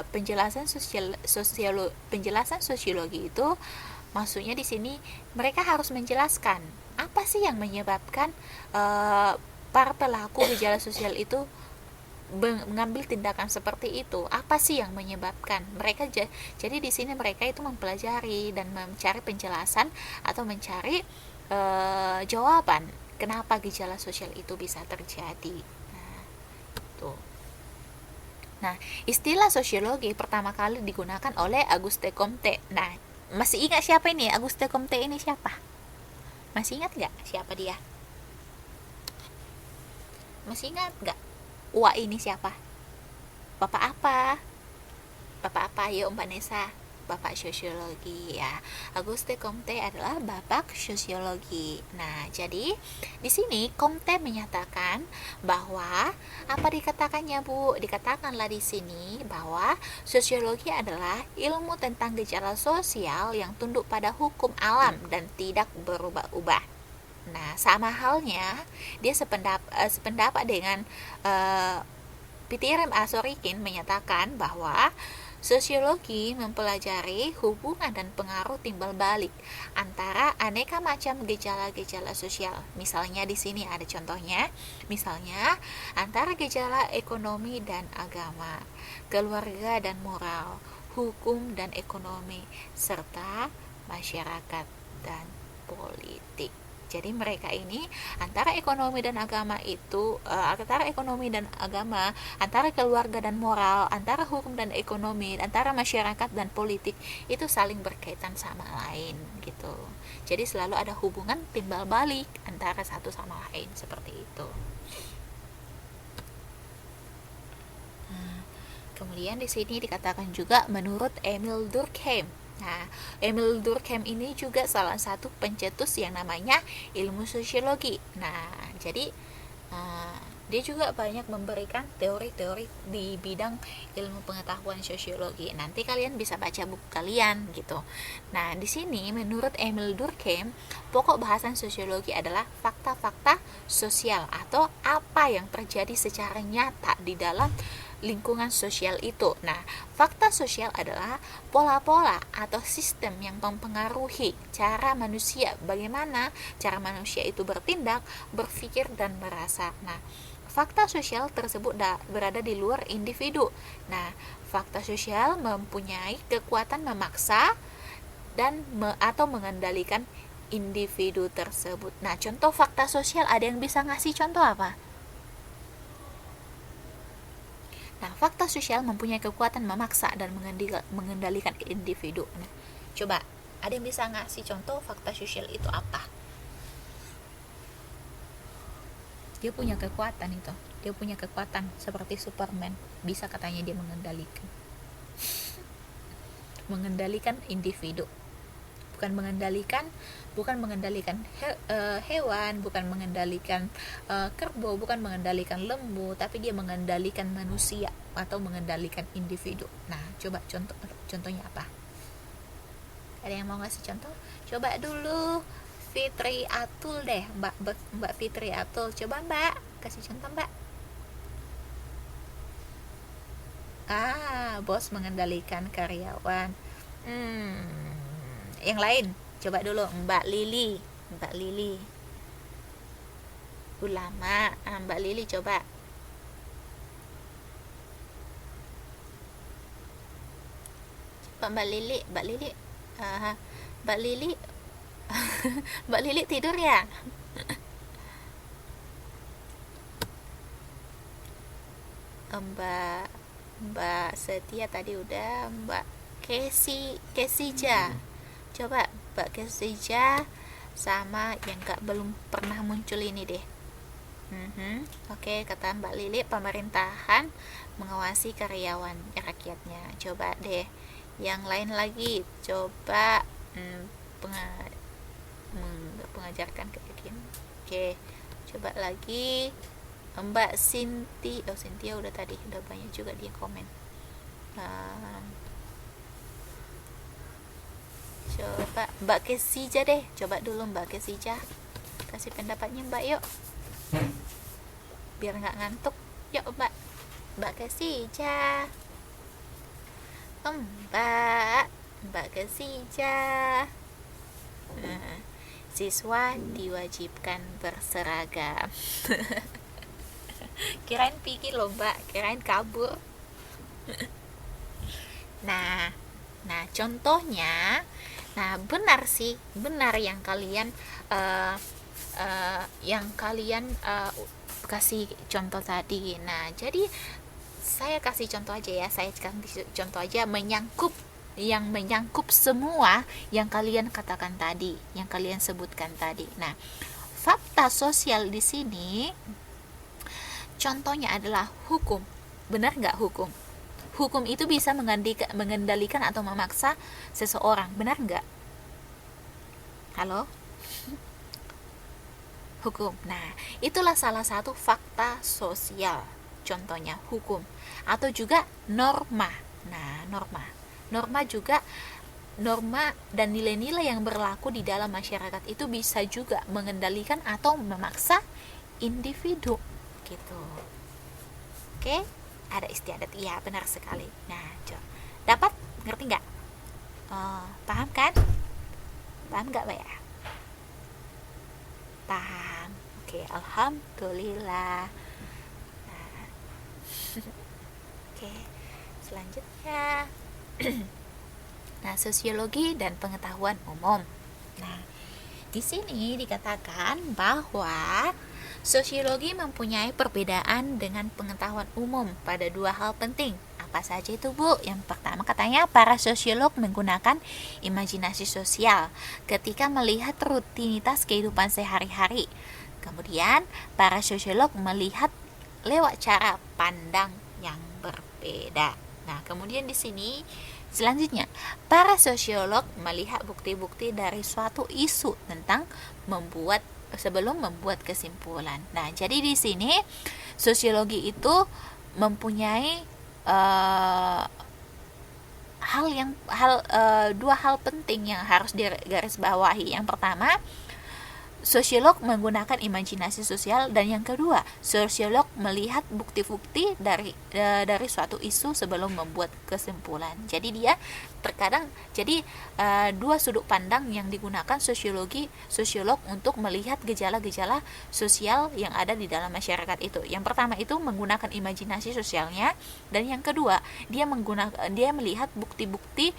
penjelasan sosiologi itu maksudnya di sini mereka harus menjelaskan apa sih yang menyebabkan para pelaku gejala sosial itu mengambil tindakan seperti itu. Apa sih yang menyebabkan mereka? Jadi di sini mereka itu mempelajari dan mencari penjelasan atau mencari jawaban kenapa gejala sosial itu bisa terjadi. Nah, itu. Nah, istilah sosiologi pertama kali digunakan oleh Auguste Comte. Nah, masih ingat siapa ini? Auguste Comte ini siapa? Masih ingat nggak siapa dia? Masih ingat nggak? Wah, ini siapa? Bapak apa? Bapak apa? Yuk Mbak Nesa. Bapak sosiologi ya. Auguste Comte adalah bapak sosiologi. Nah, jadi di sini Comte menyatakan bahwa apa dikatakannya, Bu? Dikatakanlah di sini bahwa sosiologi adalah ilmu tentang gejala sosial yang tunduk pada hukum alam dan tidak berubah-ubah. Nah, sama halnya dia sependapat dengan Peter M. Asorikin menyatakan bahwa sosiologi mempelajari hubungan dan pengaruh timbal balik antara aneka macam gejala-gejala sosial. Misalnya di sini ada contohnya, misalnya antara gejala ekonomi dan agama, keluarga dan moral, hukum dan ekonomi, serta masyarakat dan politik. Jadi mereka ini antara ekonomi dan agama itu antara ekonomi dan agama, antara keluarga dan moral, antara hukum dan ekonomi, antara masyarakat dan politik itu saling berkaitan sama lain gitu. Jadi selalu ada hubungan timbal balik antara satu sama lain seperti itu. Kemudian di sini dikatakan juga menurut Emil Durkheim. Nah, Emil Durkheim ini juga salah satu pencetus yang namanya ilmu sosiologi. Nah, jadi dia juga banyak memberikan teori-teori di bidang ilmu pengetahuan sosiologi. Nanti kalian bisa baca buku kalian gitu. Nah, di sini menurut Emil Durkheim, pokok bahasan sosiologi adalah fakta-fakta sosial atau apa yang terjadi secara nyata di dalam lingkungan sosial itu. Nah, fakta sosial adalah pola-pola atau sistem yang mempengaruhi cara manusia, bagaimana cara manusia itu bertindak, berpikir, dan merasa. Nah, fakta sosial tersebut berada di luar individu. Nah, fakta sosial mempunyai kekuatan memaksa dan atau mengendalikan individu tersebut. Nah, contoh fakta sosial, ada yang bisa ngasih contoh apa? Nah, fakta sosial mempunyai kekuatan memaksa dan mengendalikan individu. Nah, coba, ada yang bisa ngasih contoh fakta sosial itu apa? Dia punya kekuatan itu. Dia punya kekuatan seperti Superman. Bisa katanya dia mengendalikan. Mengendalikan individu. Bukan mengendalikan hewan, bukan mengendalikan kerbau, bukan mengendalikan lembu, tapi dia mengendalikan manusia atau mengendalikan individu. Nah, coba contohnya apa? Ada yang mau ngasih contoh? Coba dulu Fitri Atul deh, Mbak Fitri Atul. Coba Mbak, kasih contoh Mbak. Bos mengendalikan karyawan. Yang lain, coba dulu Mbak Lili. Ulama. Mbak Lili coba. Mbak Lili. Mbak Lili tidur ya? Mbak Setia tadi udah. Mbak Kesija. Coba Mbak Kesija sama yang belum pernah muncul ini deh. Oke, kata Mbak Lili, pemerintahan mengawasi karyawan rakyatnya. Coba deh yang lain lagi, coba mengajarkan kayak gini. Oke, coba lagi Mbak Cynthia udah tadi, udah banyak juga dia komen. Coba Mbak Kesija deh, coba dulu Mbak Kesija kasih pendapatnya Mbak, yuk, biar nggak ngantuk. Yuk Mbak Kesija. Mbak Kesija. Siswa diwajibkan berseragam. Kirain pikir loh Mbak, kirain kabur. Nah contohnya, benar sih, benar yang kalian kasih contoh tadi. Nah, jadi saya kasih contoh aja ya, yang menyangkup semua yang kalian katakan tadi, yang kalian sebutkan tadi. Nah, fakta sosial di sini contohnya adalah hukum. Benar nggak hukum? Hukum itu bisa mengendalikan atau memaksa seseorang, benar nggak? Halo? Hukum. Nah, itulah salah satu fakta sosial. Contohnya hukum. Atau juga norma. Nah, norma juga, norma dan nilai-nilai yang berlaku di dalam masyarakat itu bisa juga mengendalikan atau memaksa individu gitu. Oke, ada istiadat, iya benar sekali. Nah, dapat ngerti nggak? Paham kan? Paham nggak Mbak ya? Paham. Oke, alhamdulillah. Nah. Oke, selanjutnya. Nah, sosiologi dan pengetahuan umum. Nah, di sini dikatakan bahwa sosiologi mempunyai perbedaan dengan pengetahuan umum pada dua hal penting. Apa saja itu, Bu? Yang pertama katanya para sosiolog menggunakan imajinasi sosial ketika melihat rutinitas kehidupan sehari-hari. Kemudian, para sosiolog melihat lewat cara pandang yang berbeda. Nah, kemudian di sini selanjutnya, para sosiolog melihat bukti-bukti dari suatu isu sebelum membuat kesimpulan. Nah, jadi di sini sosiologi itu mempunyai dua hal penting yang harus digarisbawahi. Yang pertama, sosiolog menggunakan imajinasi sosial, dan yang kedua, sosiolog melihat bukti-bukti dari suatu isu sebelum membuat kesimpulan. Jadi dia terkadang dua sudut pandang yang digunakan sosiolog untuk melihat gejala-gejala sosial yang ada di dalam masyarakat itu. Yang pertama itu menggunakan imajinasi sosialnya, dan yang kedua dia melihat bukti-bukti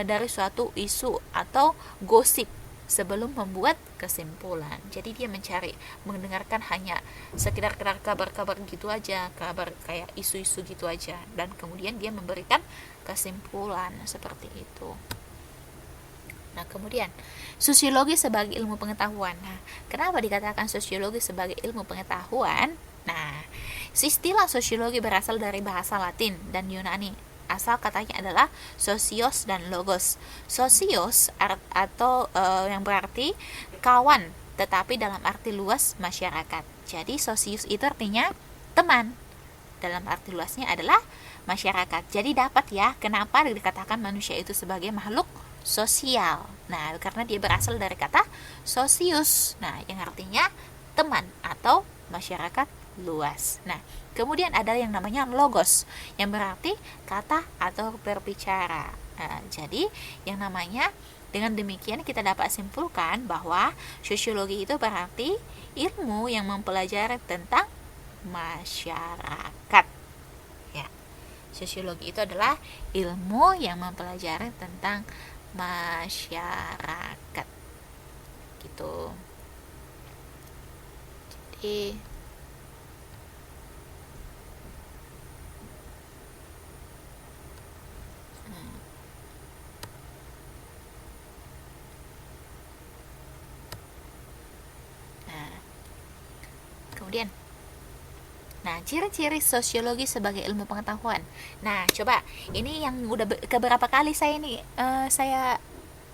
dari suatu isu atau gosip sebelum membuat kesimpulan. Jadi dia mendengarkan hanya sekedar kabar-kabar gitu aja, kabar kayak isu-isu gitu aja, dan kemudian dia memberikan kesimpulan seperti itu. Nah, kemudian sosiologi sebagai ilmu pengetahuan. Nah, kenapa dikatakan sosiologi sebagai ilmu pengetahuan? Nah, istilah sosiologi berasal dari bahasa Latin dan Yunani. Asal katanya adalah sosios dan logos. Sosios atau yang berarti kawan, tetapi dalam arti luas masyarakat. Jadi sosius itu artinya teman, dalam arti luasnya adalah masyarakat. Jadi dapat ya, kenapa dikatakan manusia itu sebagai makhluk sosial. Nah, karena dia berasal dari kata sosius, nah yang artinya teman atau masyarakat luas. Nah, kemudian ada yang namanya logos, yang berarti kata atau berbicara. Nah, jadi yang namanya, dengan demikian kita dapat simpulkan bahwa sosiologi itu berarti ilmu yang mempelajari tentang masyarakat. Ya, sosiologi itu adalah ilmu yang mempelajari tentang masyarakat. Gitu. Jadi kemudian, nah, ciri-ciri sosiologi sebagai ilmu pengetahuan. Nah, coba ini yang udah keberapa kali saya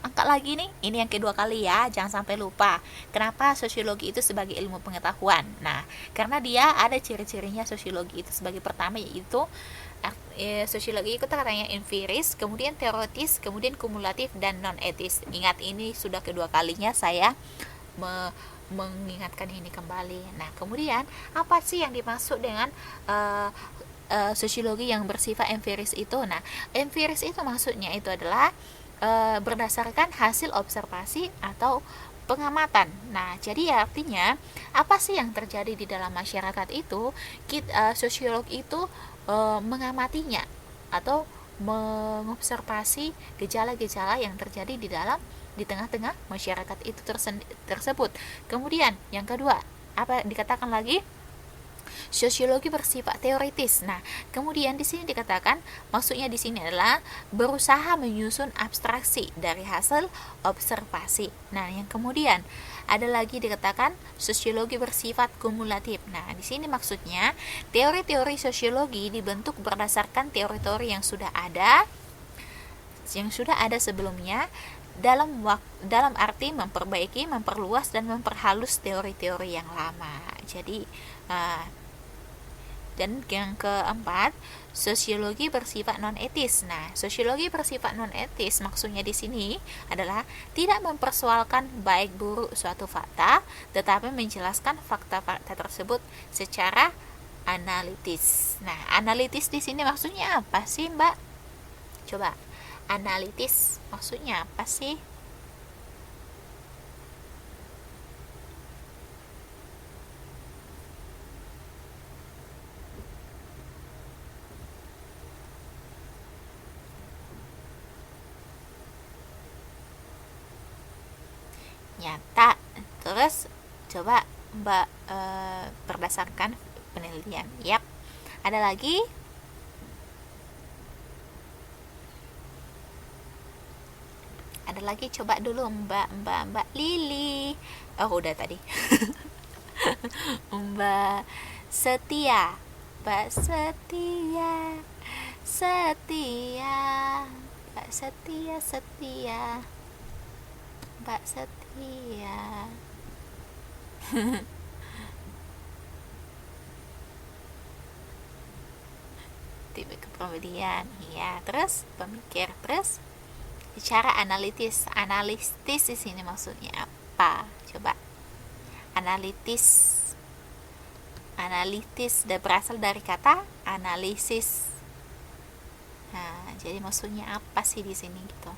angkat lagi nih. Ini yang kedua kali ya, jangan sampai lupa. Kenapa sosiologi itu sebagai ilmu pengetahuan? Nah, karena dia ada ciri-cirinya sosiologi itu. Sebagai pertama yaitu sosiologi itu katanya empiris, kemudian teoritis, kemudian kumulatif dan non etis. Ingat, ini sudah kedua kalinya saya mengingatkan ini kembali. Nah, kemudian apa sih yang dimaksud dengan sosiologi yang bersifat empiris itu? Nah, empiris itu maksudnya itu adalah berdasarkan hasil observasi atau pengamatan. Nah, jadi artinya apa sih yang terjadi di dalam masyarakat itu? Sosiolog itu mengamatinya atau mengobservasi gejala-gejala yang terjadi di tengah-tengah masyarakat itu tersebut. Kemudian yang kedua, apa dikatakan lagi? Sosiologi bersifat teoritis. Nah, kemudian di sini dikatakan, maksudnya di sini adalah berusaha menyusun abstraksi dari hasil observasi. Nah, yang kemudian ada lagi dikatakan sosiologi bersifat kumulatif. Nah, di sini maksudnya teori-teori sosiologi dibentuk berdasarkan teori-teori yang sudah ada sebelumnya, dalam arti memperbaiki, memperluas dan memperhalus teori-teori yang lama. Jadi dan yang keempat, sosiologi bersifat non etis. Nah, sosiologi bersifat non etis maksudnya di sini adalah tidak mempersoalkan baik buruk suatu fakta, tetapi menjelaskan fakta-fakta tersebut secara analitis. Nah, analitis di sini maksudnya apa sih, Mbak? Coba, analitis maksudnya apa sih? Nyata. Terus coba Mbak berdasarkan penelitian. Yap. Ada lagi? Ada lagi, coba dulu Mbak Lili. Oh, udah tadi. Mbak Setia. Mbak Setia. Mbak Setia. Mbak Setia. Tipe kepribadian. Ya, terus pemikir, terus bicara analitis di sini maksudnya apa? Coba. analitis. Analitis berasal dari kata analisis. Nah, jadi maksudnya apa sih di sini gitu?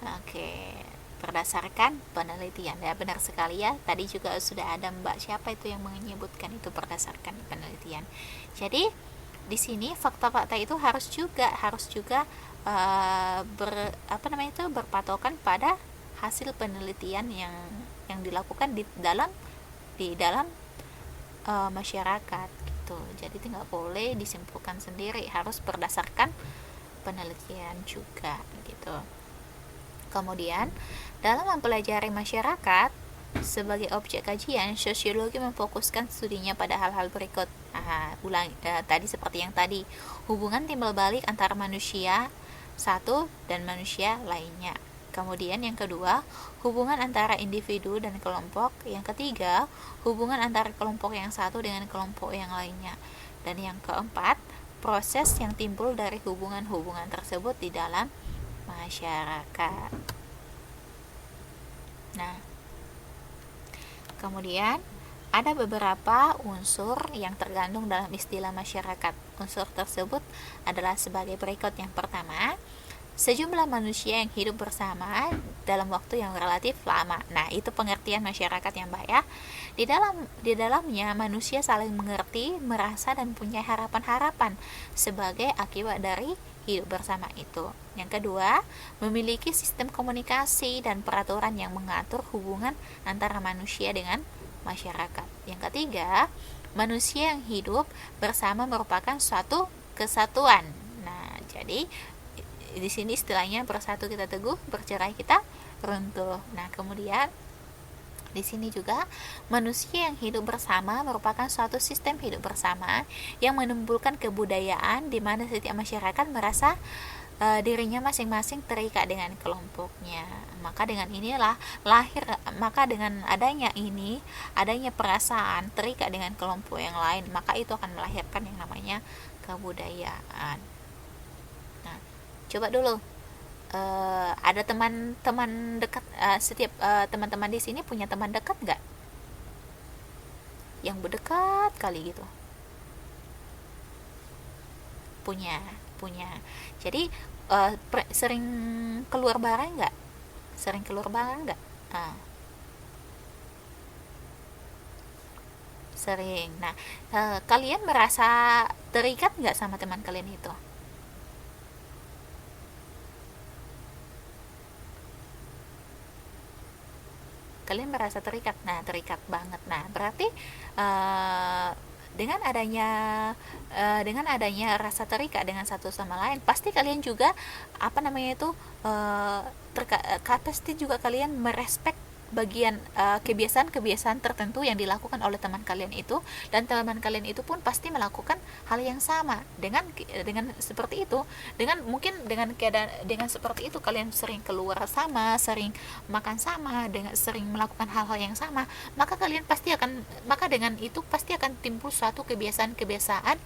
Oke, berdasarkan penelitian. Ya, benar sekali ya. Tadi juga sudah ada Mbak siapa itu yang menyebutkan itu berdasarkan penelitian. Jadi di sini fakta-fakta itu harus juga berpatokan pada hasil penelitian yang dilakukan di dalam masyarakat gitu. Jadi tidak boleh disimpulkan sendiri, harus berdasarkan penelitian juga gitu. Kemudian dalam mempelajari masyarakat sebagai objek kajian, sosiologi memfokuskan studinya pada hal-hal berikut. Tadi seperti yang tadi, hubungan timbal balik antara manusia satu dan manusia lainnya. Kemudian yang kedua, hubungan antara individu dan kelompok. Yang ketiga, hubungan antara kelompok yang satu dengan kelompok yang lainnya. Dan yang keempat, proses yang timbul dari hubungan-hubungan tersebut di dalam masyarakat. Nah, kemudian ada beberapa unsur yang tergandung dalam istilah masyarakat. Unsur tersebut adalah sebagai berikut. Yang pertama, sejumlah manusia yang hidup bersama dalam waktu yang relatif lama. Nah, itu pengertian masyarakat yang baik ya. Di dalamnya manusia saling mengerti, merasa dan punya harapan-harapan sebagai akibat dari hidup bersama itu. Yang kedua, memiliki sistem komunikasi dan peraturan yang mengatur hubungan antara manusia dengan masyarakat. Yang ketiga, manusia yang hidup bersama merupakan suatu kesatuan. Nah, jadi di sini istilahnya bersatu kita teguh, bercerai kita runtuh. Nah, kemudian di sini juga manusia yang hidup bersama merupakan suatu sistem hidup bersama yang menimbulkan kebudayaan di mana setiap masyarakat merasa dirinya masing-masing terikat dengan kelompoknya. Maka dengan adanya perasaan terikat dengan kelompok yang lain, maka itu akan melahirkan yang namanya kebudayaan. Nah, coba dulu ada teman-teman dekat, setiap teman-teman di sini punya teman dekat nggak? Yang berdekat kali gitu. Punya. Jadi sering keluar bareng nggak? Sering. Nah, kalian merasa terikat nggak sama teman kalian itu? Kalian merasa terikat. Nah, terikat banget. Nah, berarti dengan adanya rasa terikat dengan satu sama lain, pasti kalian juga pasti juga kalian merespek bagian kebiasaan-kebiasaan tertentu yang dilakukan oleh teman kalian itu, dan teman kalian itu pun pasti melakukan hal yang sama dengan seperti itu. Dengan seperti itu kalian sering keluar sama, sering makan sama, sering melakukan hal-hal yang sama, maka dengan itu pasti akan timbul suatu kebiasaan-kebiasaan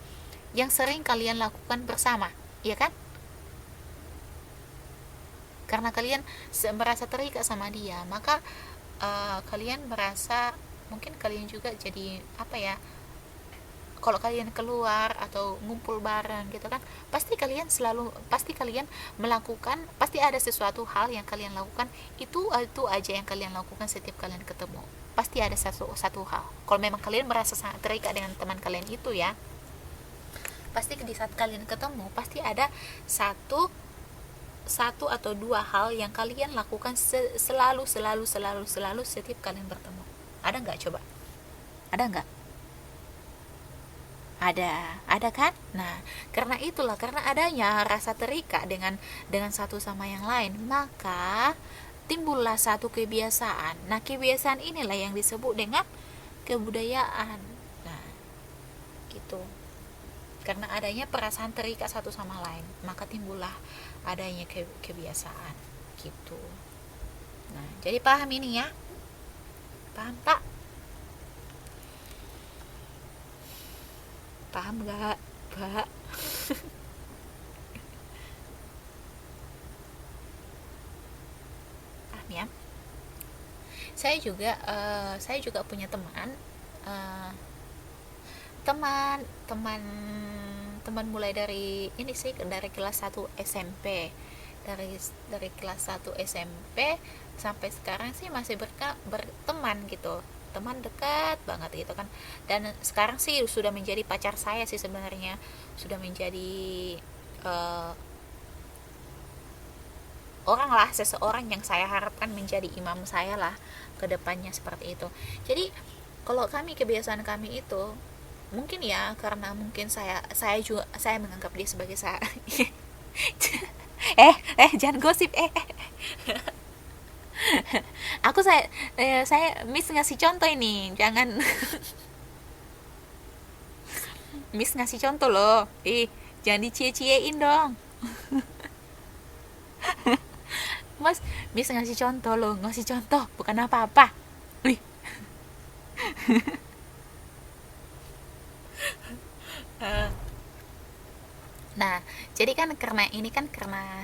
yang sering kalian lakukan bersama, ya kan? Karena kalian merasa terikat sama dia, maka kalian merasa, mungkin kalian juga jadi kalau kalian keluar atau ngumpul bareng gitu kan, pasti kalian melakukan, pasti ada sesuatu hal yang kalian lakukan, itu aja yang kalian lakukan setiap kalian ketemu. Pasti ada satu hal. Kalau memang kalian merasa sangat terikat dengan teman kalian itu ya, pasti di saat kalian ketemu pasti ada satu atau dua hal yang kalian lakukan selalu setiap kalian bertemu. Ada nggak? Coba, ada nggak? Ada kan? Nah, karena adanya rasa terikat dengan satu sama yang lain, maka timbullah satu kebiasaan. Nah, kebiasaan inilah yang disebut dengan kebudayaan. Nah, gitu. Karena adanya perasaan terikat satu sama lain, maka timbullah adanya kebiasaan gitu. Nah, jadi paham ini ya? Paham tak? Paham gak, Pak? Paham ya? Saya juga punya uh, teman teman teman mulai dari ini sih, dari kelas 1 SMP, dari kelas 1 SMP sampai sekarang sih masih berteman gitu, teman dekat banget gitu kan. Dan sekarang sih sudah menjadi pacar saya sih sebenarnya, sudah menjadi uh, seseorang yang saya harapkan menjadi imam saya lah ke depannya, seperti itu. Jadi kalau kebiasaan kami itu mungkin ya, karena mungkin saya menganggap dia sebagai saya. Jangan gosip. Aku saya miss ngasih contoh ini, jangan. Miss ngasih contoh loh, jangan dicie-ciein dong. Mas, Miss ngasih contoh loh, ngasih contoh bukan apa-apa. Wih. Nah, jadi kan karena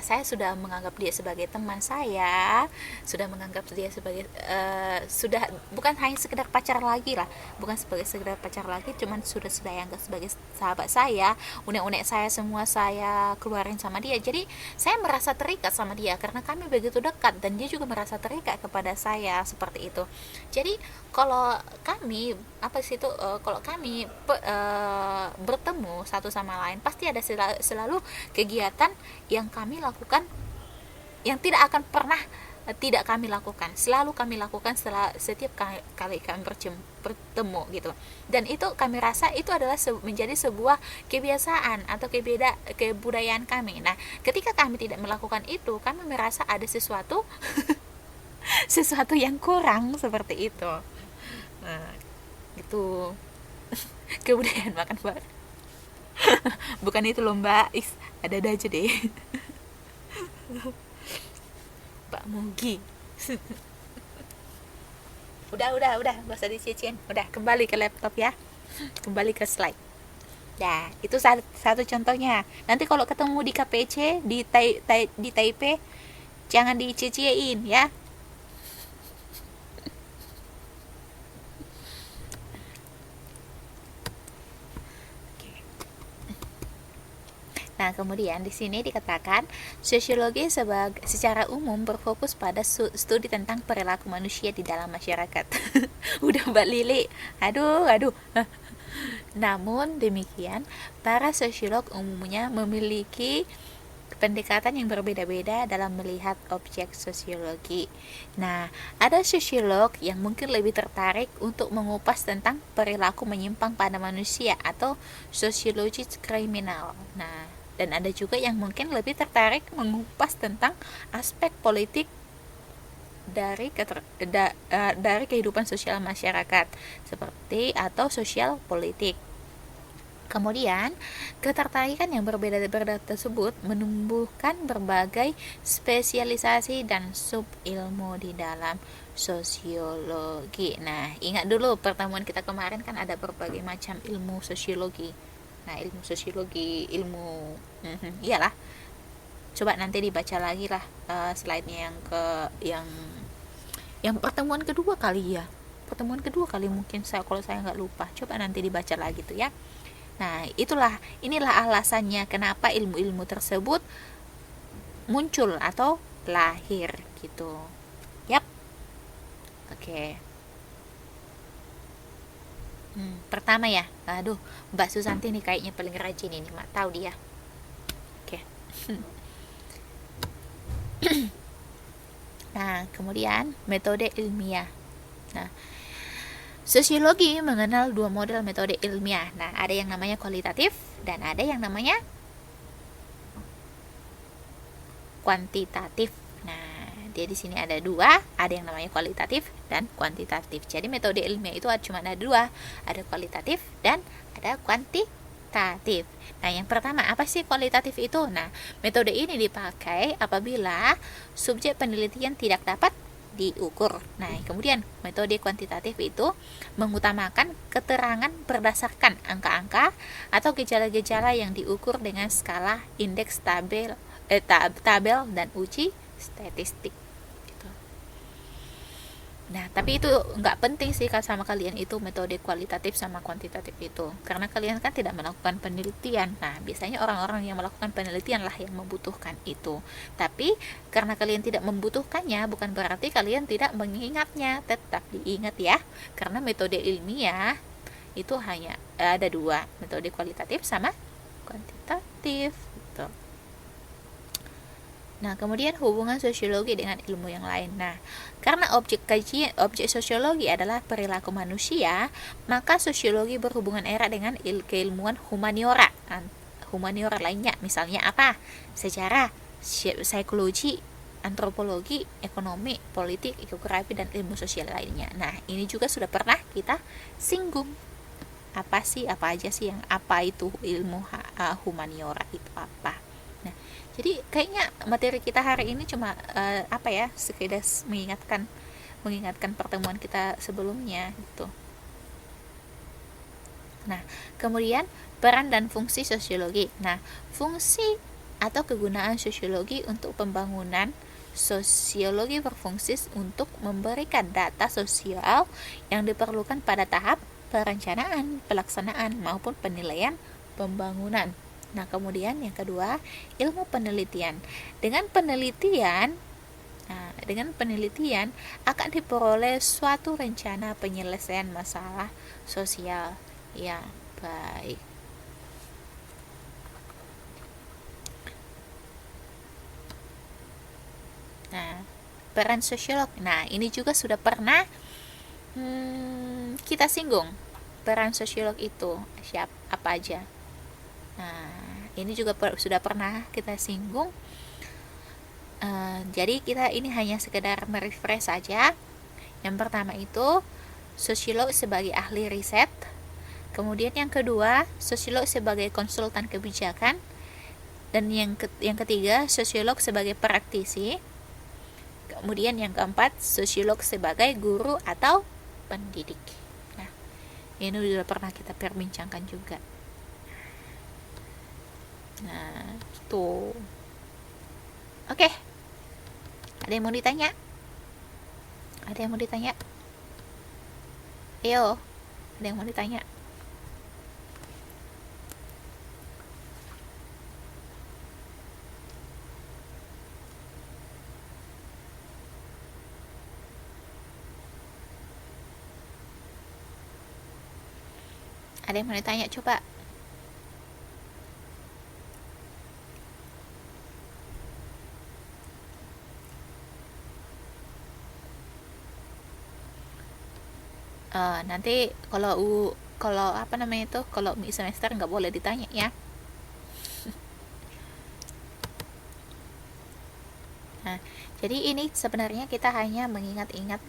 saya sudah menganggap dia sebagai teman saya, sudah menganggap dia sebagai sudah bukan hanya sekedar pacar lagi lah, bukan sebagai sekedar pacar lagi, cuman sudah anggap sebagai sahabat saya, unek-unek saya semua saya keluarin sama dia. Jadi saya merasa terikat sama dia karena kami begitu dekat, dan dia juga merasa terikat kepada saya, seperti itu. Jadi kalau kami apa sih itu kalau kami bertemu satu sama lain, pasti ada selalu kegiatan yang kami lakukan, yang tidak akan pernah tidak kami lakukan, selalu kami lakukan setiap kali kami bertemu gitu. Dan itu kami rasa itu adalah menjadi sebuah kebiasaan atau kebudayaan kami. Nah, ketika kami tidak melakukan itu, kami merasa ada sesuatu sesuatu yang kurang, seperti itu. Nah, itu kebudayaan makan bareng. Bukan itu loh mbak, ada aja deh. Pak Mugi. udah gak usah dicicin, udah kembali ke laptop ya, kembali ke slide ya. Itu satu contohnya. Nanti kalau ketemu di KPC di Taipei, jangan dicicin ya. Nah, kemudian di sini dikatakan sosiologi secara umum berfokus pada studi tentang perilaku manusia di dalam masyarakat. Udah Mbak Lili. Aduh. Namun demikian, para sosiolog umumnya memiliki pendekatan yang berbeda-beda dalam melihat objek sosiologi. Nah, ada sosiolog yang mungkin lebih tertarik untuk mengupas tentang perilaku menyimpang pada manusia atau sosiologi kriminal. Nah, dan ada juga yang mungkin lebih tertarik mengupas tentang aspek politik dari kehidupan sosial masyarakat, seperti atau sosial politik. Kemudian, ketertarikan yang berbeda-beda tersebut menumbuhkan berbagai spesialisasi dan sub-ilmu di dalam sosiologi. Nah, ingat dulu pertemuan kita kemarin kan ada berbagai macam ilmu sosiologi. Nah, ilmu sosiologi, iyalah. Coba nanti dibaca lagi lah slide-nya yang pertemuan kedua kali ya. Pertemuan kedua kali mungkin kalau saya nggak lupa. Coba nanti dibaca lagi tuh ya. Nah, inilah alasannya kenapa ilmu-ilmu tersebut muncul atau lahir gitu. Yap. Oke. Pertama ya. Aduh, Mbak Susanti nih kayaknya paling rajin ini, Mak tahu dia. Oke. Nah, kemudian metode ilmiah. Nah, sosiologi mengenal dua model metode ilmiah. Nah, ada yang namanya kualitatif dan ada yang namanya kuantitatif. Nah, dia di sini ada dua, ada yang namanya kualitatif dan kuantitatif. Jadi metode ilmiah itu cuma ada dua, ada kualitatif dan ada kuantitatif. Nah, yang pertama apa sih kualitatif itu? Nah, metode ini dipakai apabila subjek penelitian tidak dapat diukur. Nah, kemudian metode kuantitatif itu mengutamakan keterangan berdasarkan angka-angka atau gejala-gejala yang diukur dengan skala, indeks, tabel dan uji statistik. Gitu. Nah, tapi itu nggak penting sih sama kalian itu metode kualitatif sama kuantitatif itu. Karena kalian kan tidak melakukan penelitian. Nah, biasanya orang-orang yang melakukan penelitian lah yang membutuhkan itu. Tapi karena kalian tidak membutuhkannya, bukan berarti kalian tidak mengingatnya. Tetap diingat ya. Karena metode ilmiah itu hanya ada dua, metode kualitatif sama kuantitatif gitu. Nah, kemudian hubungan sosiologi dengan ilmu yang lain. Nah, karena objek sosiologi adalah perilaku manusia, maka sosiologi berhubungan erat dengan keilmuan humaniora. Humaniora lainnya, misalnya apa? Sejarah, psikologi, antropologi, ekonomi, politik, geografi, dan ilmu sosial lainnya. Nah, ini juga sudah pernah kita singgung. Apa aja sih yang apa itu ilmu humaniora itu apa? Nah, jadi kayaknya materi kita hari ini cuma sekedar mengingatkan pertemuan kita sebelumnya gitu. Nah, kemudian peran dan fungsi sosiologi. Nah, fungsi atau kegunaan sosiologi untuk pembangunan. Sosiologi berfungsi untuk memberikan data sosial yang diperlukan pada tahap perencanaan, pelaksanaan maupun penilaian pembangunan. Nah, kemudian yang kedua, ilmu penelitian. Dengan penelitian akan diperoleh suatu rencana penyelesaian masalah sosial yang baik. Nah, peran sosiolog. Nah, ini juga sudah pernah kita singgung. Peran sosiolog itu apa aja. Nah, ini juga sudah pernah kita singgung. Jadi kita ini hanya sekedar merefresh saja. Yang pertama itu sosiolog sebagai ahli riset. Kemudian yang kedua, sosiolog sebagai konsultan kebijakan. Dan yang ketiga, sosiolog sebagai praktisi. Kemudian yang keempat, sosiolog sebagai guru atau pendidik. Nah, ini sudah pernah kita perbincangkan juga. Nah, itu. Oke. Ada yang mau ditanya? Ayo, ada yang mau ditanya? Ada yang mau ditanya? Coba. Nanti kalau kalau semester nggak boleh ditanya ya. Nah, jadi ini sebenarnya kita hanya mengingat-ingat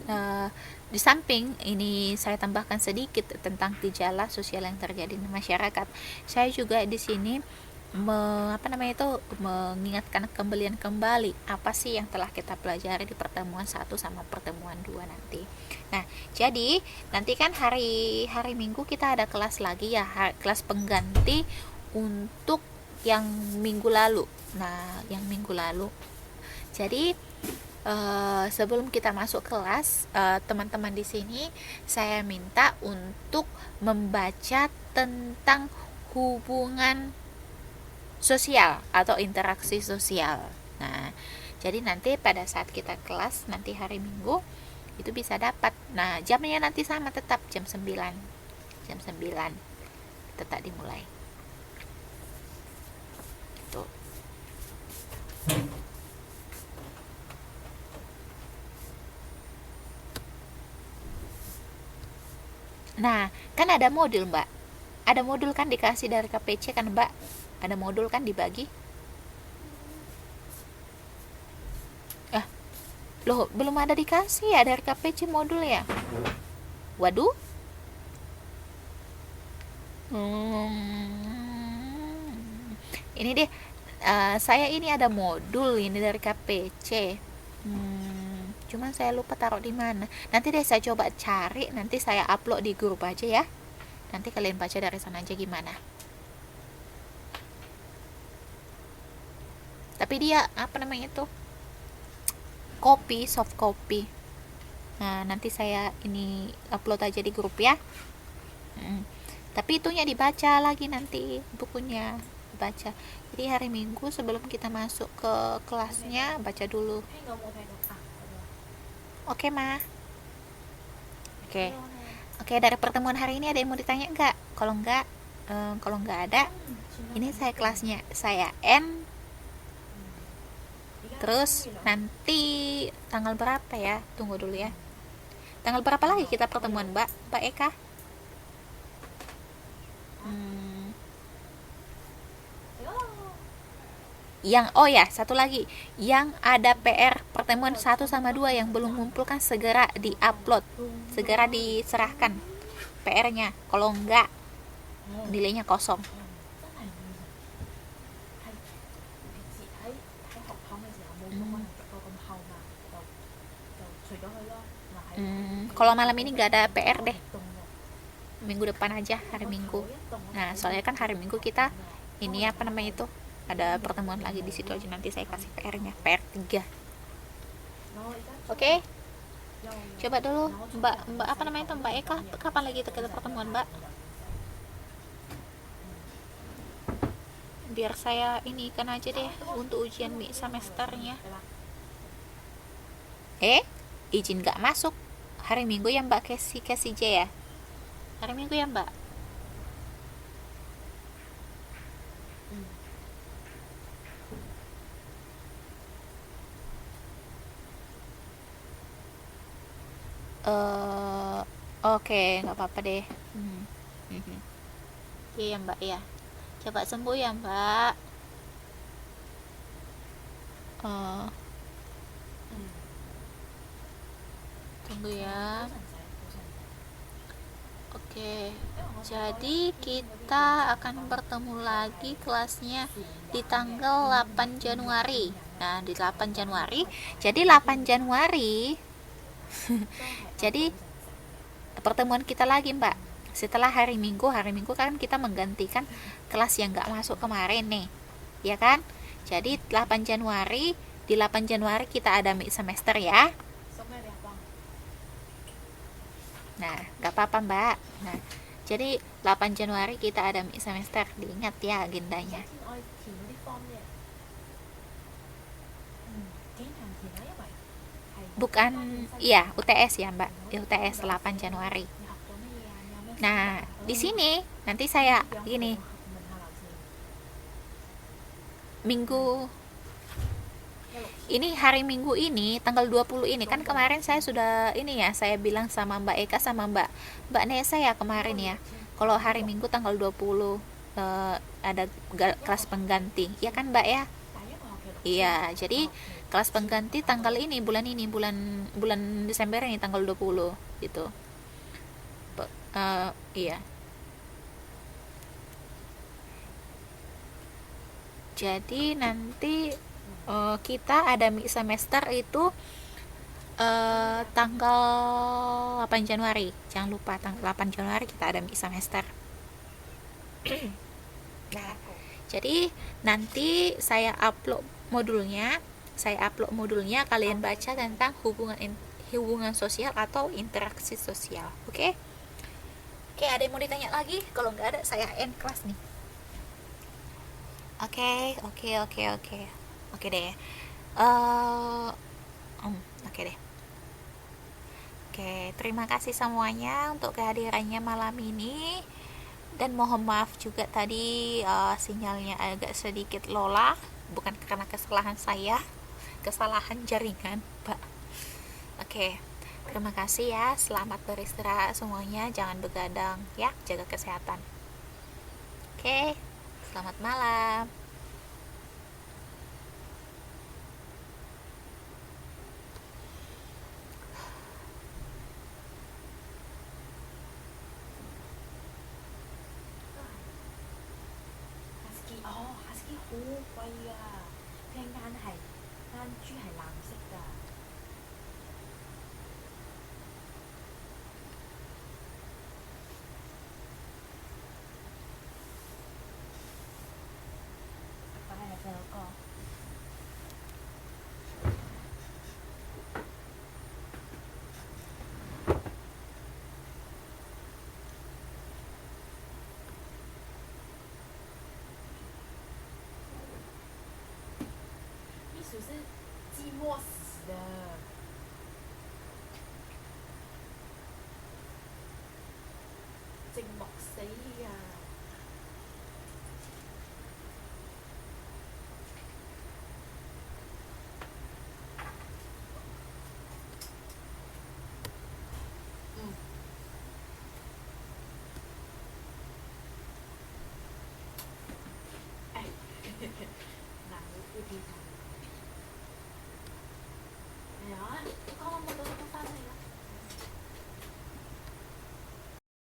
di samping ini saya tambahkan sedikit tentang gejala sosial yang terjadi di masyarakat. Saya juga di sini mengingatkan kembali apa sih yang telah kita pelajari di pertemuan 1 sama pertemuan 2 nanti. Nah, jadi nanti kan hari Minggu kita ada kelas lagi ya, kelas pengganti untuk yang minggu lalu. Nah, yang minggu lalu. Jadi sebelum kita masuk kelas, teman-teman di sini saya minta untuk membaca tentang hubungan sosial atau interaksi sosial. Nah, jadi nanti pada saat kita kelas nanti hari Minggu itu bisa dapat. Nah, jamnya nanti sama, tetap jam 9 tetap dimulai. Tuh. Nah, kan ada modul, Mbak. Ada modul kan dikasih dari KPC kan, Mbak? Ada modul kan dibagi? Loh, belum ada dikasih ya dari KPC modul ya? Waduh. Ini deh, saya ini ada modul ini dari KPC. Cuman saya lupa taruh di mana. Nanti deh saya coba cari, nanti saya upload di grup aja ya. Nanti kalian baca dari sana aja gimana. Tapi dia soft copy. Nah, nanti saya ini upload aja di grup ya. Tapi itunya dibaca lagi nanti, bukunya dibaca. Jadi hari Minggu sebelum kita masuk ke kelasnya baca dulu. Oke, Ma. Oke. Oke, dari pertemuan hari ini ada yang mau ditanya nggak? Kalau nggak ada, ini saya kelasnya saya end. Terus nanti tanggal berapa ya? Tunggu dulu ya. Tanggal berapa lagi kita pertemuan, Mbak Eka? Satu lagi, yang ada PR pertemuan 1 sama 2 yang belum ngumpulkan segera di-upload, segera diserahkan PR-nya. Kalau enggak, nilainya kosong. Kalau malam ini nggak ada PR deh, minggu depan aja, hari Minggu. Nah, soalnya kan hari Minggu kita ini apa namanya itu, ada pertemuan lagi di situ aja, nanti saya kasih PR-nya, PR 3. Oke? Coba dulu Mbak apa namanya itu, Mbak Eka, kapan lagi kita pertemuan, Mbak? Biar saya ini kan aja deh untuk ujian semesternya. Izin gak masuk hari Minggu ya, Mbak Casey J ya? Hari Minggu ya, Mbak? Oke, nggak apa-apa deh. Iya ya, Mbak ya. Coba sembuh ya, Mbak. Tunggu ya. Oke, jadi kita akan bertemu lagi kelasnya di tanggal 8 Januari. Nah, di 8 Januari. Jadi 8 Januari jadi pertemuan kita lagi, Mbak. Setelah hari Minggu kan kita menggantikan kelas yang nggak masuk kemarin nih, ya kan? Jadi 8 Januari, di 8 Januari kita ada mid semester ya. Nah, nggak apa-apa, Mbak. Nah, jadi 8 Januari kita ada mid semester, diingat ya agendanya. Bukan, iya, UTS ya, Mbak. UTS 8 Januari. Nah, di sini nanti saya gini, Minggu ini, hari Minggu ini tanggal 20 ini kan kemarin saya sudah ini ya, saya bilang sama Mbak Eka sama Mbak Nesa ya kemarin ya, kalau hari Minggu tanggal 20 ada kelas pengganti ya kan, Mbak ya? Iya, jadi kelas pengganti tanggal ini, bulan Desember ini tanggal 20 gitu. Iya. Jadi nanti kita ada mid semester itu tanggal 8 Januari. Jangan lupa tanggal 8 Januari kita ada mid semester. Nah, jadi nanti saya upload modulnya, kalian baca tentang hubungan sosial atau interaksi sosial. Oke, ada yang mau ditanya lagi? Kalau nggak ada, saya end kelas nih. Oke deh. Oke deh. Oke, terima kasih semuanya untuk kehadirannya malam ini. Dan mohon maaf juga tadi sinyalnya agak sedikit lola, bukan karena kesalahan saya, kesalahan jaringan, Pak. Oke, terima kasih ya. Selamat beristirahat semuanya, jangan begadang ya, jaga kesehatan. Oke, selamat malam. 就是寂寞死了。寂寞死啊！嗯，哎，